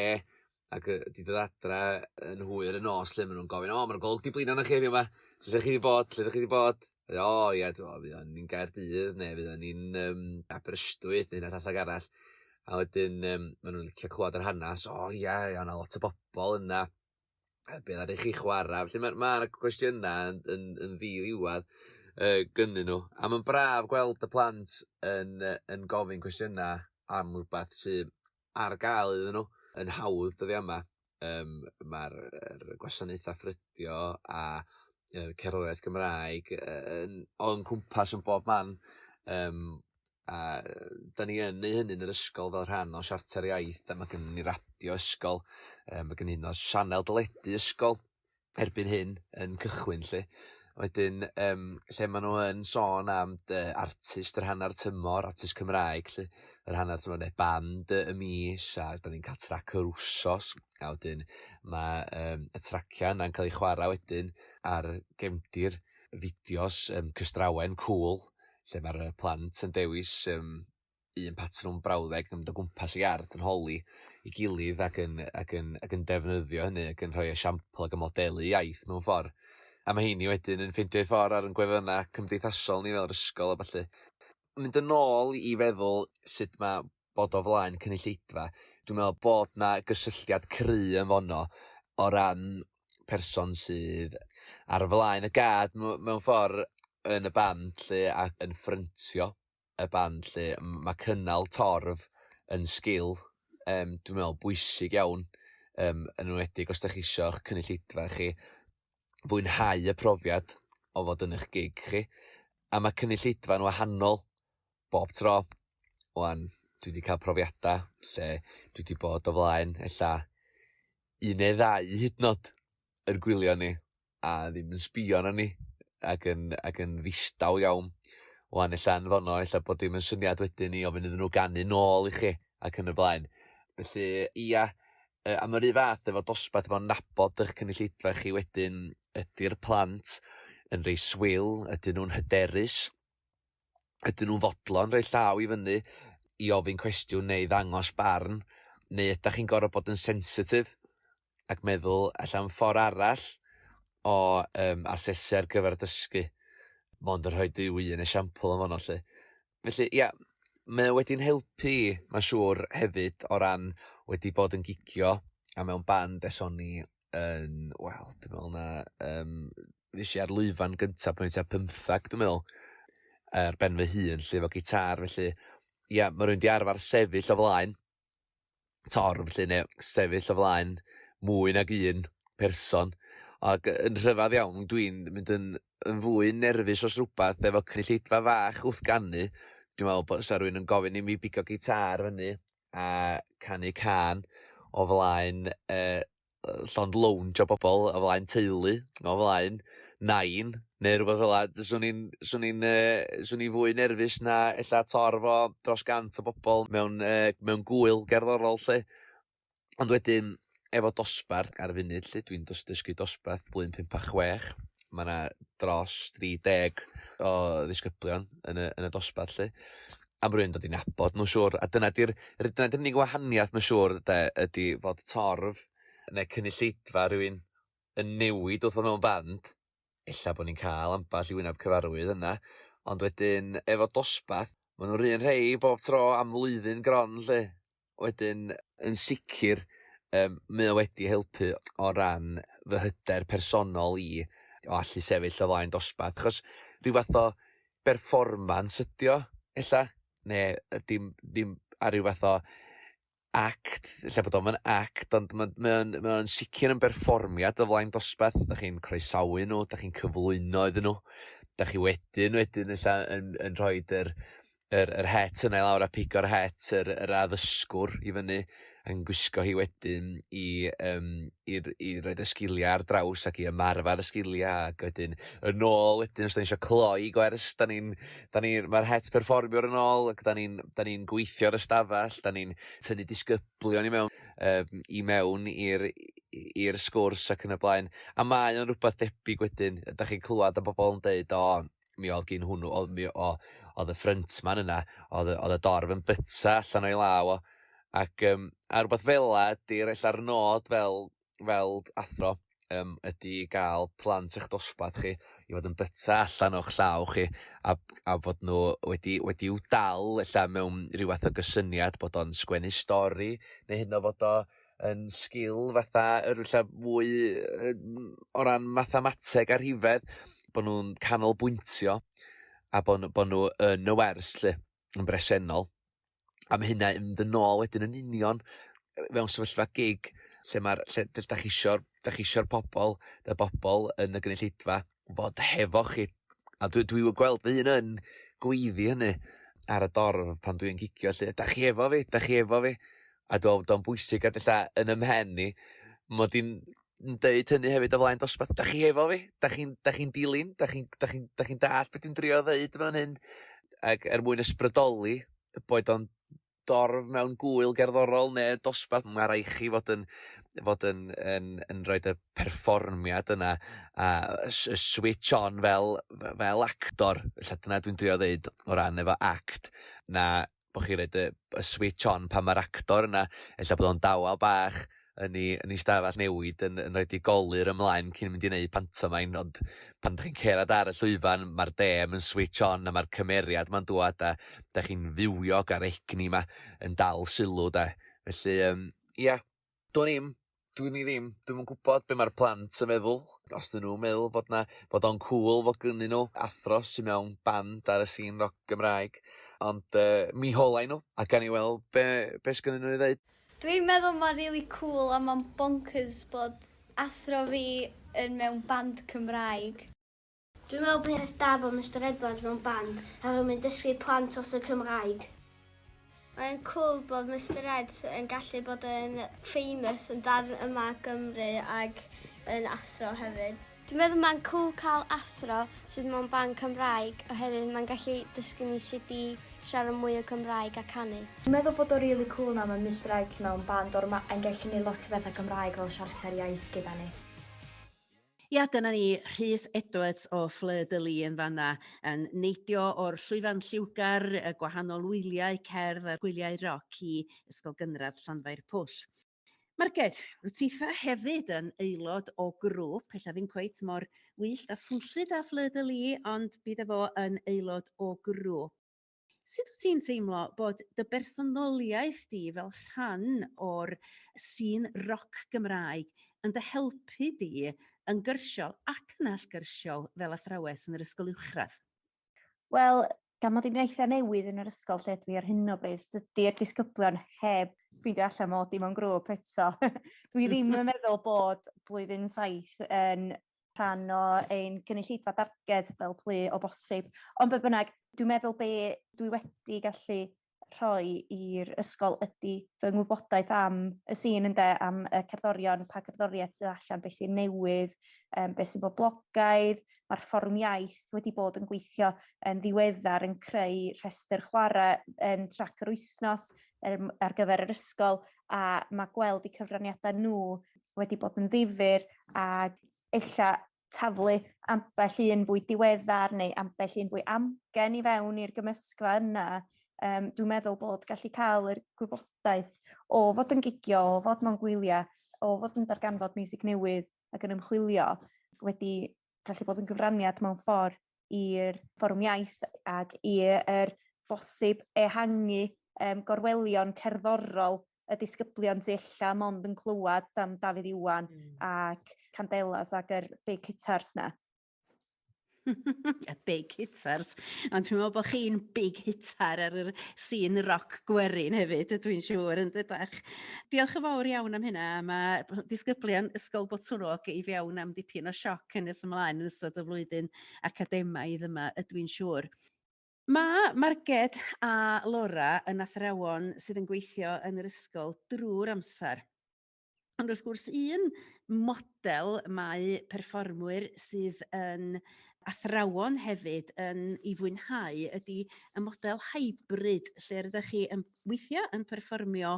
ac wedi dod adra yn hwyr y nos, lle maen nhw'n gofyn, mae'r golwg di blino na chi yma, lle ydych chi wedi bod? Ia, fydd ni'n Gaerdydd, neu fydd ni'n Aberystwyth, neu na allag arall. A wedyn, maen nhw'n licio clywed yr hanes, ia, yna lot o bobl yna, beth ar eich chi chwarae. Felly mae'r cwestiynau yn ddi-ddiwedd gynnyn nhw. A mae'n braf gweld y plant yn gofyn cwestiynau am rhywbeth sydd ar gael iddyn nhw, yn hawdd dyddi yma. Mae'r gwasanaethau ffrydio a cerddoriaeth Gymraeg o'n cwmpas yn bob man. A da ni yn neu hynny yn yr ysgol fel rhan o siarter iaith, a mae gen ni radio ysgol, mae gen ni sianel dyledu ysgol erbyn hyn yn cychwyn lle. Wedyn, lle maen nhw yn sôn am artist, yr hanner tymor, artist Cymraeg, lle yr hanner tymor, neu band y mis, a da ni'n cael trac yr wsos, a wedyn mae y tracia yna'n cael ei chwarae wedyn ar gefndir fideos cystrawen cŵl, lle mae'r plant yn dewis un patrwm brawddeg yn dod gwmpas i art yn holi i gilydd ac yn defnyddio hynny, ac yn rhoi esiampl ac yn modelu iaith mewn ffordd. A mae heini wedyn yn ffeindio ei ffordd ar yn gwefannau cymdeithasol ni fel yr ysgol a falle. Mynd yn ôl i feddwl sut mae bod o flaen cynulleidfa, dwi'n meddwl bod na gysylltiad cry yn fonno o ran person sydd ar flaen y gad mewn ffordd yn y band lle ac yn ffryntio y band lle mae cynnal torf yn sgil dwi'n meddwl bwysig iawn yn enwedig os da chi isio'ch cynulleidfa chi fwynhau y profiad o fod yn eich gig chi. A mae cynulleidfa'n wahanol bob tro. Wan, dwi wedi cael profiadau lle dwi wedi bod o flaen ella 1 neu 2 hyd yn oed yn gwylio ni a ddim yn sbio na ni ac yn ddistaw iawn. Wan, ella yn fonno, ella bod dim yn syniad wedyn ni ofyn iddyn nhw ganu nôl i chi ac yn y blaen. Felly, ia, a mae'r un fath efo dosbarth efo nabod eich cynulleidfa chi wedyn ydy'r plant yn rhoi swyl, ydyn nhw'n hyderus, ydyn nhw'n fodlon rhoi llaw i fyny i ofyn cwestiwn neu ddangos barn, neu ydych chi'n gorfod bod yn sensitif ac meddwl allan ffordd arall o asesu ar gyfer dysgu. Mond yn rhoi un esiampl yn fonno lle. Felly, ia, mae wedi'n helpu, mae'n siŵr, hefyd o ran wedi bod yn gigio a mewn band eson ni yn, wel, dwi'n meddwl na, ddys i ar Lwyfan gyntaf pan oedd 15, dwi'n meddwl, ar ben fy hun, lle efo gitar, felly, ia, mae rhywun wedi arfer sefyll o flaen, torf, lle, neu sefyll o flaen mwy nag un person, ac yn rhyfedd iawn, dwi'n mynd yn fwy nerfus os rhywbeth efo cynulleidfa fach wrth ganu. Dwi'n meddwl bod rhywun yn gofyn i mi bigo gitar fyny a canu can o flaen llond lounge o bobl, o flaen teulu, o flaen nain, neu rhywbeth fel la. Swn i'n fwy nerfus na ella torf o dros 100 o bobl mewn gwyl gerddorol lle. Ond wedyn, efo dosbarth ar y funud lle, dwi'n dysgu dosbarth blwyddyn 56. Mae yna dros 30 o disgyblion yn y dosbarth lle. A mae rhywun dod i nabod nhw'n siŵr. A dyna di'r unig wahaniaeth mae'n siŵr ydy fod torf neu cynulleidfa rhywun yn newid wrth o mewn band. Ella bod ni'n cael amball i wyneb cyfarwydd yna. Ond wedyn, efo dosbarth, maen nhw'n rhan rhai bob tro am flwyddyn gron lle. Wedyn, yn sicr, mae o wedi helpu o ran fy hyder personol i o allu sefyll o flaen dosbarth. Achos rhyw fath o berfformans ydi o, ella, neu dim a rhyw fath o act, ella bod o'n act, ond mae o'n sicr yn berfformiad o flaen dosbarth. Da chi'n croesawu nhw, da chi'n cyflwyno iddyn nhw, da chi wedyn ella yn rhoi yr het yna i lawr a pigo'r het yr addysgwr i fyny yn gwisgo hi wedyn i roed y sgiliau ar draws ac i ymarfer y sgiliau ac wedyn yn ôl wedyn os da ni eisiau cloi gwers mae'r het perfformiwr yn ôl ac da ni'n gweithio ar y stafell, da ni'n tynnu disgyblion i mewn i'r sgwrs ac yn y blaen. A mae o'n rhywbeth debyg wedyn, da chi'n clywed a bobl yn deud mi oedd gen hwnnw, oedd y frontman yna, oedd y dorf yn byta allan o'i law ac a rhywbeth fel ydy'r ella'r nod fel athro ydy gael plant eich dosbarth chi i fod yn byta allan o'ch llaw chi a bod nhw wedi i'w dal ella mewn rhyw fath o gysyniad bod o'n sgwennu stori neu hyd yn oed fod o yn sgil fatha ella fwy o ran mathemateg a rhifedd, bod nhw'n canolbwyntio a bod nhw yn y wers lle yn bresennol. A mae hynna yn mynd yn ôl wedyn yn union mewn sefyllfa gig lle da chi isio'r bobl yn y gynulleidfa fod hefo chi. A dwi gweld fy hun yn gweiddi hynny ar y dorf pan dwi'n gigio lle, da chi efo fi. A dwi'n meddwl bwysig a ella yn ymhen ni, mod i'n deud hynny hefyd o flaen dosbarth, da chi efo fi, da chi'n dilyn, da chi'n dall beth dwi'n drio ddeud fan hyn, ac mwyn ysbrydoli, boed o'n dorf mewn gwyl gerddorol neu dosbarth, mae rai chi fod yn rhoi y perfformiad yna a switch on fel actor, ella dyna dwi'n drio ddeud o ran efo act, na bod chi'n rhaid y switch on pan mae'r actor yna, ella bod o'n dawel bach yn ei stafell newid yn rhoi i golir ymlaen cyn mynd i wneud pantomain, ond pan da chi'n cerad ar y llwyfan, mae'r dem yn switch on a mae'r cymeriad ma'n dŵad a da chi'n fywiog ar egni ma yn dal sylw da. Felly, dwi'n yn gwybod be mae'r plant yn meddwl, os dyn nhw'n meddwl bod o'n cool fod gynnyn nhw athro sy'n mewn band ar y scene rock Gymraeg, ond mi holai nhw a gan i weld be sgynnyn nhw i ddeud. Dwi'n meddwl mae'n really cool a mae'n bonkers bod athro fi yn mewn band Cymraeg. Dwi'n meddwl beth da bod Mr Edwards mewn band a mae'n dysgu plant os y Cymraeg. Mae'n cool bod Mr Eds yn gallu bod yn famous yn dar yma Gymru ac yn athro hefyd. Dwi'n meddwl mae'n cool cael athro sydd mewn band Cymraeg oherwydd mae'n gallu dysgu ni sut i siarad mwy o Gymraeg a canu. Dwi'n meddwl bod o'n really cool na mae Mr Ed mewn band o'r yn gallu ni lot o bethau Cymraeg fel siarter iaith gyda ni. Ia, dyna ni Rhys Edwards o Fleur de Lis yn fanna yn neidio o'r llwyfan lliwgar, y gwahanol wyliau cerdd a gwyliau roc i Ysgol Gynradd Llanfair Pwll. Marged, wyt ti hefyd yn aelod o grŵp, ella ddim cweit mor wyllt a swnllyd a Fleur de Lis, ond bydd efo yn aelod o grŵp. Sut wyt ti'n teimlo bod dy bersonoliaeth di fel rhan o'r sy'n roc Gymraeg yn dy helpu di yn gyrsiol ac yn allgyrsiol fel athrawes yn yr ysgol uwchradd? Wel, gan mod i'n eitha newydd yn yr ysgol lle dwi ar hyn o bryd, dydy'r disgyblion heb ffeindio allan mod i mewn grŵp eto. Dwi ddim yn meddwl bod blwyddyn 7 yn rhan o ein gynulleidfa darged fel plu o bosib. Ond be bynnag, dwi'n meddwl be dwi wedi gallu rhoi i'r ysgol ydy fy ngwybodaeth am y sy'n am y cerddorion, pa cerddoriaeth sydd allan, beth sy'n newydd, beth sy'n boblogaidd, mae'r fforwm iaith wedi bod yn gweithio yn ddiweddar yn creu rhestr chwarae yn trac yr wythnos ar gyfer yr ysgol, a mae gweld eu cyfraniadau nhw wedi bod yn ddifyr a ella taflu ambell un fwy diweddar neu ambell un fwy amgen i fewn i'r gymysgfa yna. Dwi'n meddwl bod gallu cael yr gwybodaeth o fod yn gigio, o fod mewn gwyliau, o fod yn darganfod miwsig newydd ac yn ymchwilio wedi gallu bod yn gyfraniad mewn ffordd i'r fforwm iaith ac i'r bosib ehangu gorwelion cerddorol y disgyblion sy ella mond yn clywed am Dafydd Ieuan ac Candelas ac yr big guitars na. Y big hitters, ond dwi'n meddwl bod chi'n big hitter ar yr sy'n roc gwerin hefyd, dwi'n siŵr yn dydach. Diolch yn fawr iawn am hynna. Mae disgyblion ysgol Botwnog i fewn am dipyn o sioc yn nes ymlaen yn ystod y flwyddyn academaidd yma, ydw i'n siŵr. Mae Marged a Lora yn athrawon sydd yn gweithio yn yr ysgol drwy'r amser. Ond wrth gwrs, un model mae perfformwyr sydd yn athrawon hefyd yn ei fwynhau ydy y model hybrid, lle rydych chi yn weithio yn perfformio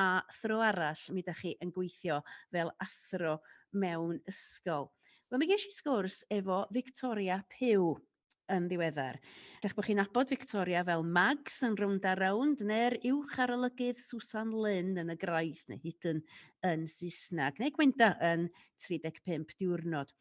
a thro arall mi ydych chi yn gweithio fel athro mewn ysgol. Wel, mi ges i sgwrs efo Victoria Puw, yn ddiweddar. Gallech bod chi'n nabod Victoria fel Mags yn rownd a rownd, neu'r uwch ar olygydd Susan Lynn yn y graith, neu hyd yn Saesneg, neu Gwenda yn 35 diwrnod.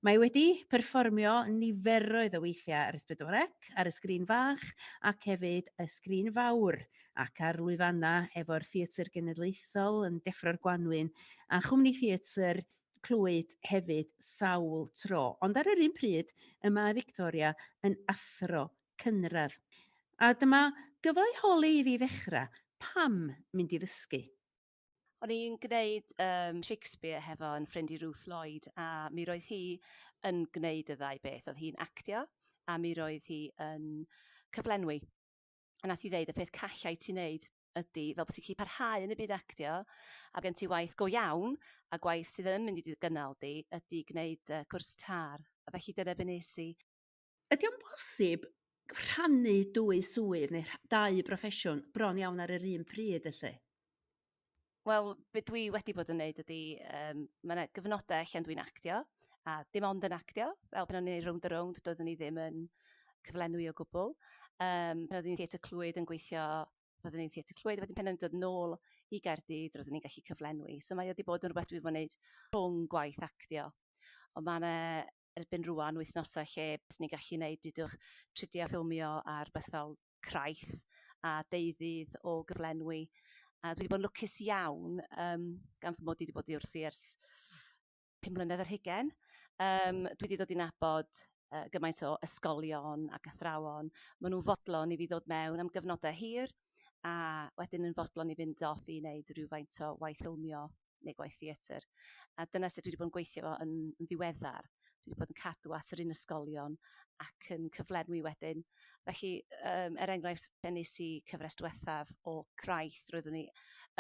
Mae wedi perfformio niferoedd o weithiau ar Ysbrydolec, ar y sgrin fach, ac hefyd y sgrin fawr, ac ar lwyfanna efo'r theatr genedlaethol yn Deffro'r Gwanwyn, a chwmni theatr Clwyd hefyd sawl tro. Ond ar yr un pryd, y mae Victoria yn athro cynradd. A dyma gyfle i holi iddi ddechrau, pam mynd i ddysgu? O'n i'n gwneud Shakespeare hefo yn ffrind i Ruth Lloyd, a mi roedd hi yn gwneud y ddau beth. Oedd hi'n actio, a mi roedd hi yn cyflenwi. A nath hi ddeud, y peth callai ti'n neud ydy, fel bod ti'n gallu parhau yn y byd actio, a gen ti waith go iawn, a gwaith sydd yn mynd i gynnal di, ydy gwneud cwrs tar. A felly dyna be nes i. Ydy o'n bosib rhannu dwy swydd neu dau broffesiwn bron iawn ar yr un pryd felly? Wel, be dwi wedi bod yn neud ydy, mae yna gyfnodau lle dwi'n actio, a dim ond yn actio, fel pan o'n i'n rownd a rownd, doeddwn i ddim yn cyflenwi o gwbl. Pan oeddwn i'n theatr Clwyd yn gweithio, oeddwn i'n theatr Clwyd, wedyn pan o'n i'n dod nôl i Gaerdydd, roeddwn i'n gallu cyflenwi. So mae wedi bod yn rhywbeth dwi wedi bod yn neud rhwng gwaith actio. Ond mae yna erbyn rwan wythnosau lle bys ni'n gallu neud dydwch tridio ffilmio ar beth fel Craith a deuddydd o gyflenwi. A dwi wedi bod yn lwcus iawn, gan fy mod i wedi bod i wrthi ers 5 mlynedd ar hugain. Dwi wedi dod i nabod gymaint o ysgolion ac athrawon. Maen nhw'n fodlon i fi ddod mewn am gyfnodau hir, a wedyn yn fodlon i fynd off i wneud rhywfaint o waith ffilmio neu gwaith theatr. A dyna sut dwi wedi bod yn gweithio yn ddiweddar. Dwi wedi bod yn cadw at yr un ysgolion ac yn cyflenwi wedyn. Felly, enghraifft, nes i cyfres diwethaf o Craith, roeddwn ni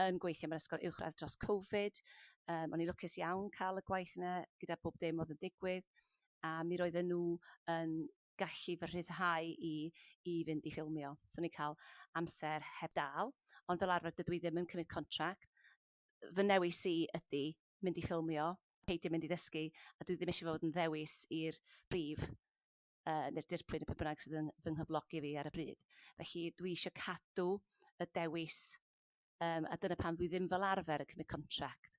yn gweithio mewn ysgol uwchradd dros Covid. O'n i'n lwcus iawn cael y gwaith yna gyda bob dim oedd yn digwydd, a mi roedden nhw yn gallu fy rhyddhau i fynd i ffilmio. So o'n i'n cael amser heb dal, ond fel arfer dydw i ddim yn cymryd contract. Fy newis i ydy mynd i ffilmio, peidio mynd i ddysgu, a dwi ddim eisiau fod yn ddewis i'r brif neu'r dirprwy neu beth bynnag sydd yn fy nghyflogi fi ar y bryd. Felly dwi eisiau cadw y dewis, a dyna pam dwi ddim fel arfer yn cymryd contract.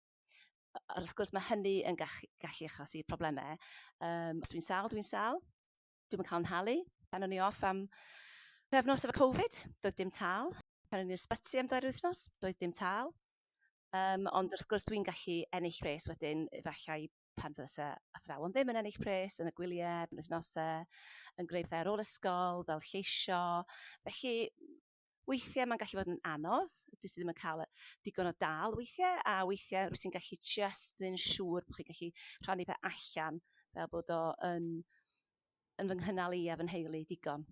Wrth gwrs mae hynny yn gallu achosi problemau. Os dwi'n sal, dwi'n sal. Dwi'n yn cael yn halu. Pan o'n i off am ddefnos efo Covid, doedd dim tal. Pan o'n i'n ysbyty am 2 wythnos, doedd dim tal. Ond wrth gwrs dwi'n gallu ennill pres wedyn, efallai pan fysa athrawon ddim yn ennill pres yn y gwyliau, yn wythnosau, yn gwneud ar ôl ysgol, fel lleisio. Felly, weithiau mae'n gallu fod yn anodd, dwi ddim yn cael digon o dal weithiau, a weithiau rwy'n sy'n gallu just yn siŵr bod chi'n gallu rhannu fe allan, fel bod o yn fy nghynnal i a fy nheulu digon.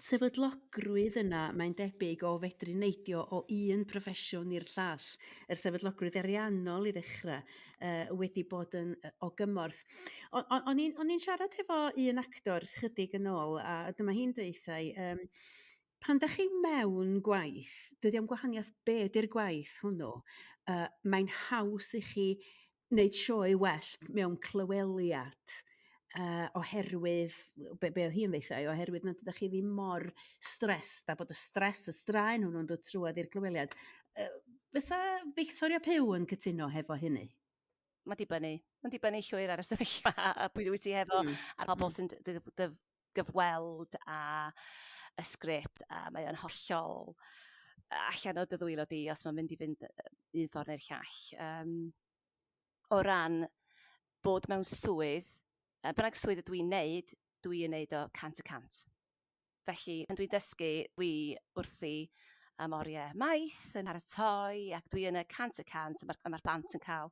Sefydlogrwydd yna, mae'n debyg o fedru neidio o un proffesiwn i'r llall. Yr sefydlogrwydd ariannol i ddechrau wedi bod yn o gymorth. O'n i'n siarad efo un actor chydig yn ôl, a dyma hi'n dweithau, pan da chi mewn gwaith, dydy am gwahaniaeth be di'r gwaith hwnnw, mae'n haws i chi wneud sioe well mewn clyweliad. Oherwydd, be oedd hi'n ddeithau, oherwydd nad ydych chi ddim mor stressed, a bod y stress, y straen hwnnw'n dod trwad i'r clyweliad. Fysa Victoria Pyw yn cytuno hefo hynny? Mae dibynnu llwyr ar y sefyllfa a pwy dwi ti hefo, a pobl sy'n gyfweld a y sgript, a mae o'n hollol allan o dy ddwylo di os mae'n mynd i fynd un ffordd neu'r llall. O ran bod mewn swydd, bynnag swydd y dwi'n neud o 100%. Felly, pan dwi'n dysgu, dwi wrthi am oriau maith yn paratoi, ac dwi yn y 100%, a mae'r plant yn cael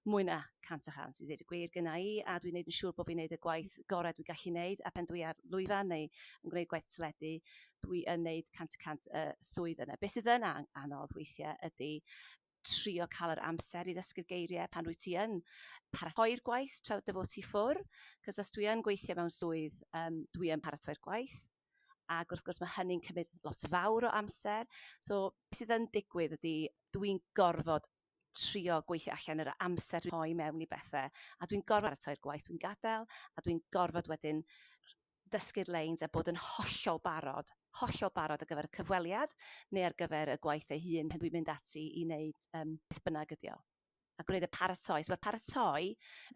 mwy na 100%, i ddweud y gwir gyna i, a dwi'n neud yn siŵr bod fi'n neud y gwaith gorau dwi'n gallu neud, a pan dwi ar Lwyfan neu yn gwneud gwaith teledu, dwi yn neud 100% y swydd yna. Be sydd yn anodd weithiau ydy trio cael yr amser i ddysgu'r geiriau pan wyt ti yn paratoi'r gwaith tra dy fod ti ffwr. Cos os dwi yn gweithio mewn swydd, dwi yn paratoi'r gwaith. Ac wrth gwrs mae hynny'n cymryd lot fawr o amser. So, beth sydd yn digwydd ydy dwi'n gorfod trio gweithio allan yr amser dwi'n rhoi mewn i bethau. A dwi'n gorfod paratoi'r gwaith dwi'n gadael, a dwi'n gorfod wedyn dysgu'r leins a bod yn hollol barod ar gyfer y cyfweliad neu ar gyfer y gwaith ei hun pan dwi'n mynd ati i wneud beth bynnag ydi o. A gwneud y paratoi. So mae'r paratoi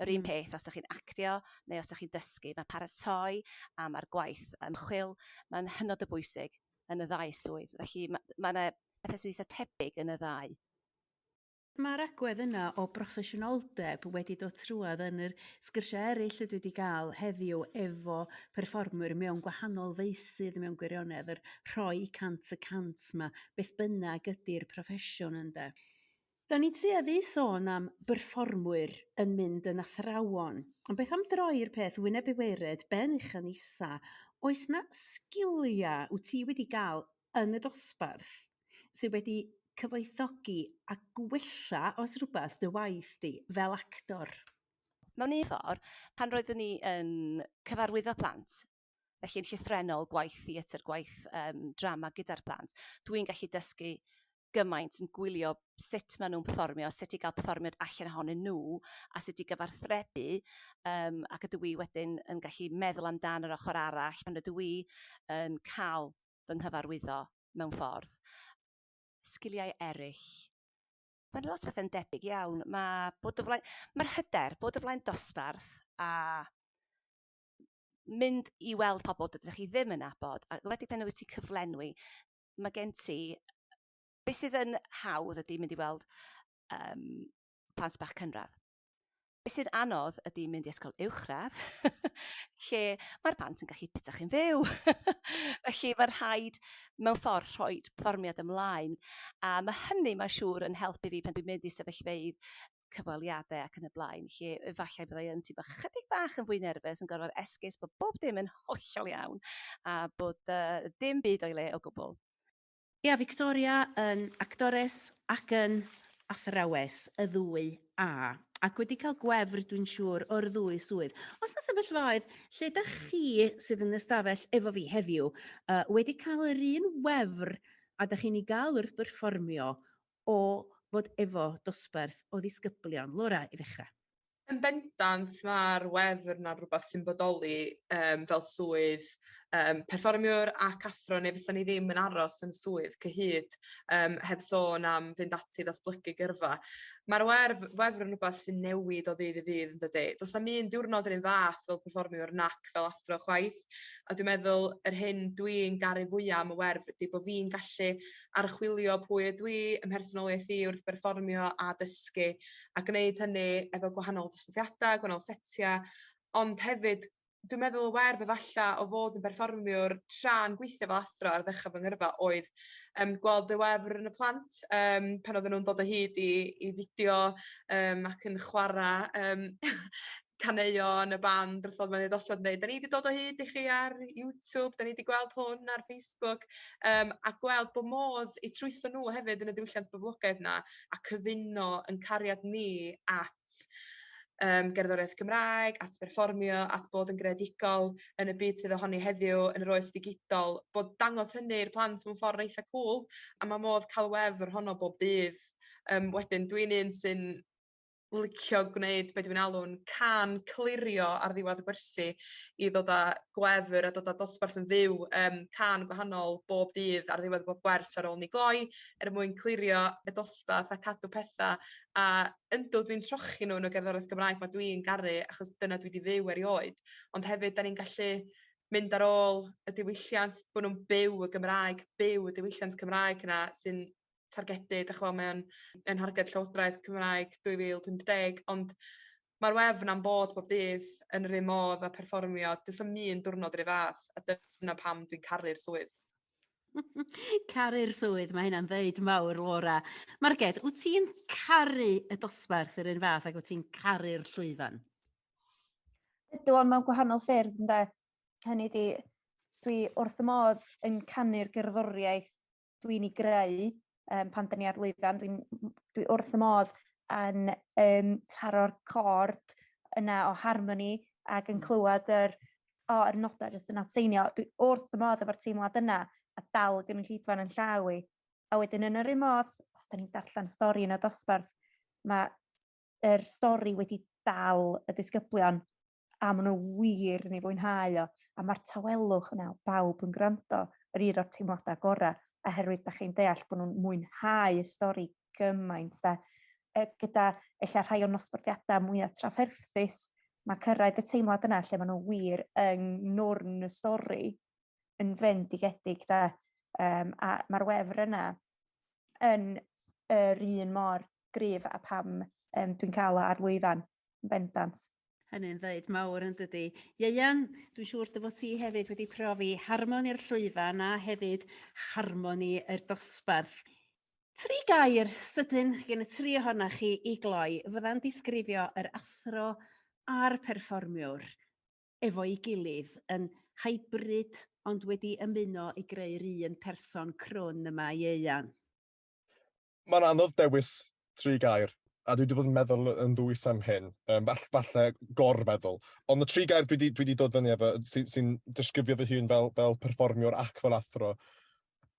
yr un peth os ydych chi'n actio neu os ydych chi'n dysgu. Mae paratoi a mae'r gwaith ymchwil, mae'n hynod o bwysig yn y ddau swydd. Felly mae yna bethau sydd eitha tebyg yn y ddau. Mae'r agwedd yna o broffesiynoldeb wedi dod trwad yn yr sgyrsiau eraill y dwi wedi cael heddiw efo perfformwyr mewn gwahanol feysydd mewn gwirionedd, yr rhoi 100% yma, beth bynnag ydy'r proffesiwn ynde. Da ni tueddu sôn am berfformwyr yn mynd yn athrawon, ond beth am droi'r peth wyneb i weired ben eich yn isa, oes na sgilia wyt ti wedi gael yn y dosbarth sydd wedi cyfoethogi a gwella os rhywbeth dy waith di fel actor? Mewn un ffordd, pan roeddwn ni yn cyfarwyddo plant, felly'n llythrenol gwaith theatr, gwaith drama gyda'r plant, dwi'n gallu dysgu gymaint yn gwylio sut maen nhw'n perfformio, sut i gael perfformiad allan ohonyn nhw, a sut i gyfarthrebu, ac ydw i wedyn yn gallu meddwl amdan yr ochr arall, pan ydw i yn cael fy nghyfarwyddo mewn ffordd. Sgiliau eraill. Mae'n lot o bethau'n debyg iawn. Mae'r hyder, bod o flaen dosbarth a mynd i weld pobl dydych chi ddim yn nabod, a wedi pen wyt ti cyflenwi, mae gen ti, beth sydd yn hawdd ydy mynd i weld plant bach cynradd. Beth sy'n anodd ydy mynd i ysgol uwchradd, lle mae'r plant yn gallu bita chi'n fyw. Felly mae'n rhaid mewn ffordd rhoi perfformiad ymlaen. A mae hynny, mae'n siŵr, yn helpu fi pan dwi'n mynd i sefyllfeydd cyfweliadau ac yn y blaen. Lle efallai byddai yn ti chydig bach yn fwy nerfus, yn gorfod esgus bod bob dim yn hollol iawn a bod dim byd o'i le o gwbl. Ia, Victoria yn actores ac yn athrawes y ddwy a. Ac wedi cael gwefr, dwi'n siŵr, o'r ddwy swydd. Os na sefyllfaoedd, lle ydych chi sydd yn ystafell efo fi heddiw wedi cael yr un wefr a ydych chi'n ei gael wrth berfformio o fod efo dosbarth o ddisgyblion? Lora, i ddechrau. Yn bendant, mae'r wefr yna rhywbeth sy'n bodoli fel swydd perfformiwr ac athro, neu fysa ni ddim yn aros yn swydd cyhyd heb sôn am fynd ati ddatblygu gyrfa. Mae'r wefr yn rhywbeth sy'n newid o ddydd i ddydd yn dydi. Does am un diwrnod yr un fath fel perfformiwr nac fel athro chwaith. A dwi'n meddwl yr hyn dwi'n garu fwyaf am y werf ydy bod fi'n gallu archwilio pwy ydw i, ym mhersonoliaeth i wrth berfformio a dysgu, a gwneud hynny efo gwahanol dosbarthiadau, gwahanol setiau, ond hefyd dwi'n meddwl y werf efalla o fod yn berfformiwr tra'n gweithio fel athro ar ddechrau fy ngyrfa oedd gweld y wefr yn y plant pan oedden nhw'n dod o hyd i fideo ac yn chwarae caneuon y band wrth oedd mae'n dosbarth yn dweud, da ni wedi dod o hyd i chi ar YouTube, da ni wedi gweld hwn ar Facebook, a gweld bod modd i trwytho nhw hefyd yn y diwylliant boblogaidd yna a cyfuno yn cariad ni at gerddoriaeth Gymraeg, at berfformio, at bod yn greadigol yn y byd sydd ohoni heddiw yn yr oes digidol, bod dangos hynny i'r plant mewn ffordd eitha cŵl, a mae modd cael wefr honno bob dydd. Wedyn dwi'n un sy'n licio gwneud be dwi'n alw'n can clirio ar ddiwedd y gwersi i ddod â gwefr a dod â dosbarth yn fyw, can gwahanol bob dydd ar ddiwedd bob gwers ar ôl ni gloi, mwyn clirio y dosbarth a cadw pethau, a yndw dwi'n trochi nhw yn y gerddoriaeth Gymraeg mae dwi'n garu achos dyna dwi wedi fyw erioed, ond hefyd da ni'n gallu mynd ar ôl y diwylliant, bod nhw'n byw y Gymraeg, byw y diwylliant Cymraeg yna sy'n targedu, mae o'n harged Llywodraeth Cymraeg 2050, ond mae'r wefn am bod bob dydd yn yr un modd a perfformio, does am un diwrnod yr un fath, a dyna pam dwi'n caru'r swydd. Caru'r swydd, mae hynna'n ddeud mawr, Lora. Marged, wyt ti'n caru y dosbarth yr un fath ac wyt ti'n caru'r llwyfan? Ydw, ond mewn gwahanol ffyrdd, ynde. Hynny di, dwi wrth y modd yn canu'r gerddoriaeth dwi'n ei greu pan da ni ar Lwyfan. Dwi wrth y modd yn taro'r cord yna o harmoni ac yn clywed yr nodau jyst yn atseinio. Dwi wrth y modd efo'r teimlad yna a dal gynulleidfa'n yn llaw i. A wedyn yn yr un modd, os da ni'n darllen stori yn y dosbarth, mae'r stori wedi dal y disgyblion a maen nhw wir yn ei fwynhau o, a mae'r tawelwch yna o bawb yn gwrando yr un o'r teimladau gorau, oherwydd da chi'n deall bod nhw'n mwynhau y stori gymaint. Gyda ella rhai o nosbarthiadau mwyaf trafferthus, mae cyrraedd y teimlad yna lle maen nhw wir yn nwrn y stori yn fendigedig. A mae'r wefr yna yn yr un mor gryf a pam dwi'n cael ar Lwyfan yn bendant. Hynny'n dweud mawr yn dydy. Ieuan, dwi'n siŵr dy fod ti hefyd wedi profi harmoni'r llwyfan a hefyd harmoni'r dosbarth. 3 gair sydyn gen y 3 ohonoch chi i gloi fydda'n disgrifio yr athro a'r perfformiwr efo'i gilydd yn hybrid ond wedi ymuno i greu'r un person crwn yma i Ieuan. Mae'n anodd dewis 3 gair, a dwi wedi bod yn meddwl yn ddwys am hyn, falle gorfeddwl. Ond y 3 gair dwi wedi dod fyny efo sy'n disgrifio fy hun fel perfformiwr ac fel athro.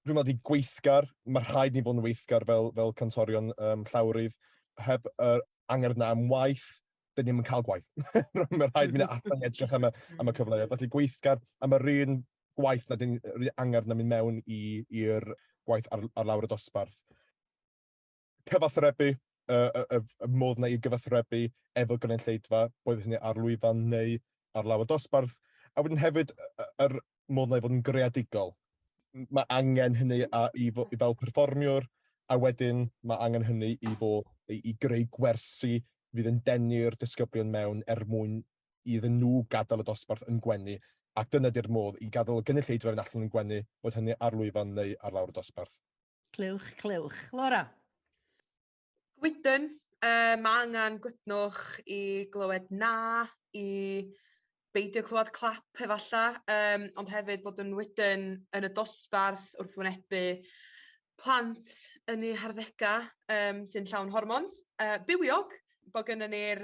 Dwi'n meddwl i gweithgar, mae rhaid ni fod yn weithgar fel cantorion llawrydd. Heb angerdd na am waith, dyn ni'n cael gwaith. Mae rhaid mynd allan edrych am y cyfleoedd. Felly gweithgar, a mae'r un gwaith na dyn ni angerdd na mynd mewn i'r gwaith ar lawr y dosbarth. Cyfathrebu, y modd na i gyfathrebu efo gynulleidfa, boed hynny ar Lwyfan neu ar lawr y dosbarth. A wedyn hefyd, yr modd na i fod yn greadigol. Mae angen hynny i fel perfformiwr, a wedyn mae angen hynny i greu gwersi fydd yn denu'r disgyblion mewn mwyn iddyn nhw gadael y dosbarth yn gwenu. Ac dyna di'r modd i gadael y gynulleidfa yn allan yn gwenu, bod hynny ar Lwyfan neu ar lawr y dosbarth. Clywch, clywch. Lora? Gwydyn, mae angen gwydnwch i glywed na, i beidio clywed clap efalla, ond hefyd bod yn wydyn yn y dosbarth wrth wynebu plant yn eu harddegau sy'n llawn hormons. Bywiog, bod gynnon ni'r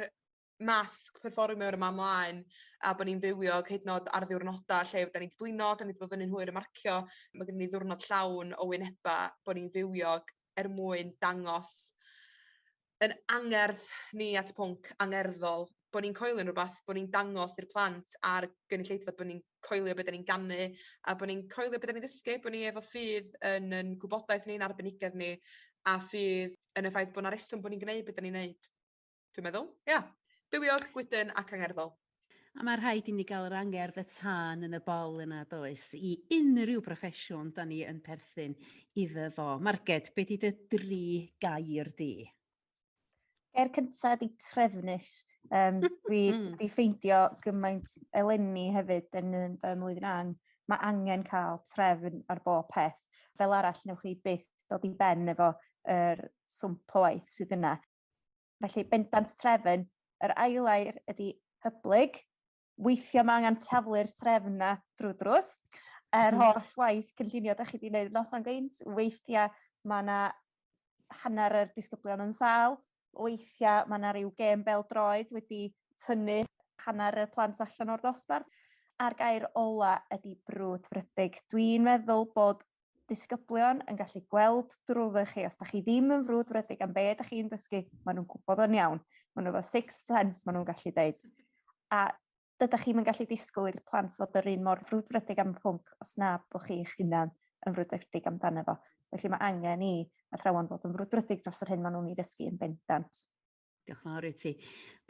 masg perfformiwr yma mlaen, a bod ni'n fywiog hyd yn oed ar ddiwrnodau lle da ni wedi blino, da ni wedi bod fyny'n hwyr y marcio, mae gynnon ni ddiwrnod llawn o wyneba bod ni'n fywiog mwyn dangos yn angerdd ni at y pwnc angerddol, bod ni'n coelio'n rhywbeth, bod ni'n dangos i'r plant a'r gynulleidfa, bod ni'n coelio beth ni'n ganu, a bod ni'n coelio beth ni'n ddysgu, bod ni efo ffydd yn gwybodaeth ni'n arbenigedd ni, a ffydd yn y ffaith bod yna reswm bod ni'n gwneud beth ni'n neud. Dwi'n meddwl, ia. Bywiog, gwydyn ac angerddol. A mae rhaid i ni gael yr angerdd y tân yn y bol yna does, i unrhyw broffesiwn da ni yn perthyn iddo fo. Marged, beth ydy dy 3 gair di? Gair cyntaf di trefnus. Dwi wedi ffeindio gymaint eleni hefyd yn fy mlwyddyn ang. Mae angen cael trefn ar bob peth. Fel arall, newch chi byth dod i ben efo swmp o waith sydd yna. Felly, bendant trefn. Yr ail air ydy hyblyg. Weithio mae angen taflu'r trefn na drwy drws. Yr holl waith cynllunio da chi wedi gwneud noson gynt. Weithiau mae yna hanner yr disgyblion yn sâl. Weithiau mae yna rhyw gêm bel-droed wedi tynnu hanner y plant allan o'r dosbarth. A'r gair ola ydy brwdfrydig. Dwi'n meddwl bod disgyblion yn gallu gweld drwyddo chi. Os da chi ddim yn frwdfrydig am be da chi'n dysgu, maen nhw'n gwybod yn iawn. Maen nhw efo 6 sense maen nhw'n gallu deud. A dydych chi'n gallu disgwyl i'r plant fod yr un mor frwdfrydig am y pwnc os na bod chi'ch hunan yn frwdfrydig amdano fo. Felly mae angen i athrawon fod yn frwdfrydig dros yr hyn maen nhw'n ei ddysgu yn bendant. Diolch yn fawr i ti.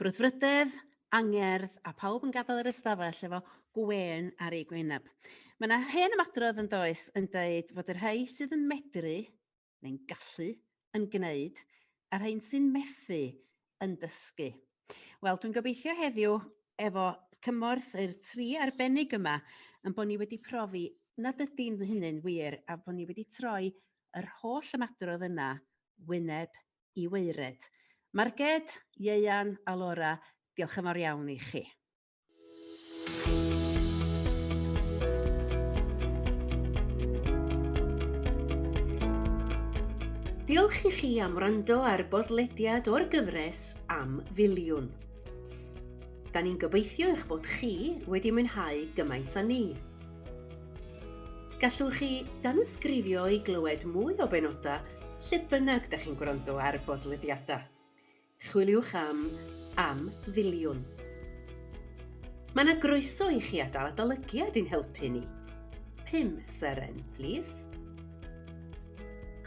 Brwdfrydedd, angerdd a pawb yn gadael yr ystafell efo gwen ar ei gwyneb. Mae yna hen ymadrodd yn does yn dweud fod yr rhai sydd yn medru neu'n gallu yn gwneud a rhai sy'n methu yn dysgu. Wel, dwi'n gobeithio heddiw efo cymorth yr 3 arbennig yma yn bod ni wedi profi nad ydy'n hynny'n wir a bod ni wedi troi yr holl ymadrodd yna wyneb i weired. Marged, Ieuan a Lora, diolch yn fawr iawn i chi. Diolch i chi am wrando ar bodlediad o'r gyfres am filiwn. Da ni'n gobeithio eich bod chi wedi mwynhau gymaint â ni. Gallwch chi danysgrifio i glywed mwy o benodau lle bynnag da chi'n gwrando ar bodlediadau. Chwiliwch am filiwn. Mae yna groeso i chi adael adolygiad i'n helpu ni. 5 seren, please.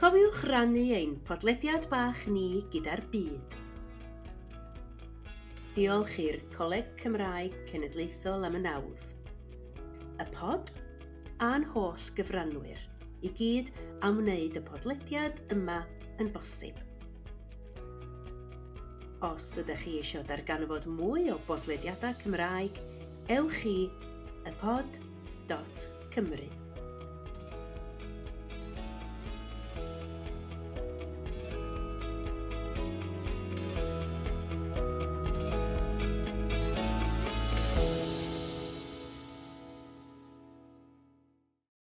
Cofiwch rannu ein podlediad bach ni gyda'r byd. Diolch i'r Coleg Cymraeg Cenedlaethol am y nawdd. Y pod a'n holl gyfrannwyr i gyd am wneud y podlediad yma yn bosib. Os ydych chi eisiau darganfod mwy o bodlediadau Cymraeg, ewch i ypod.cymru.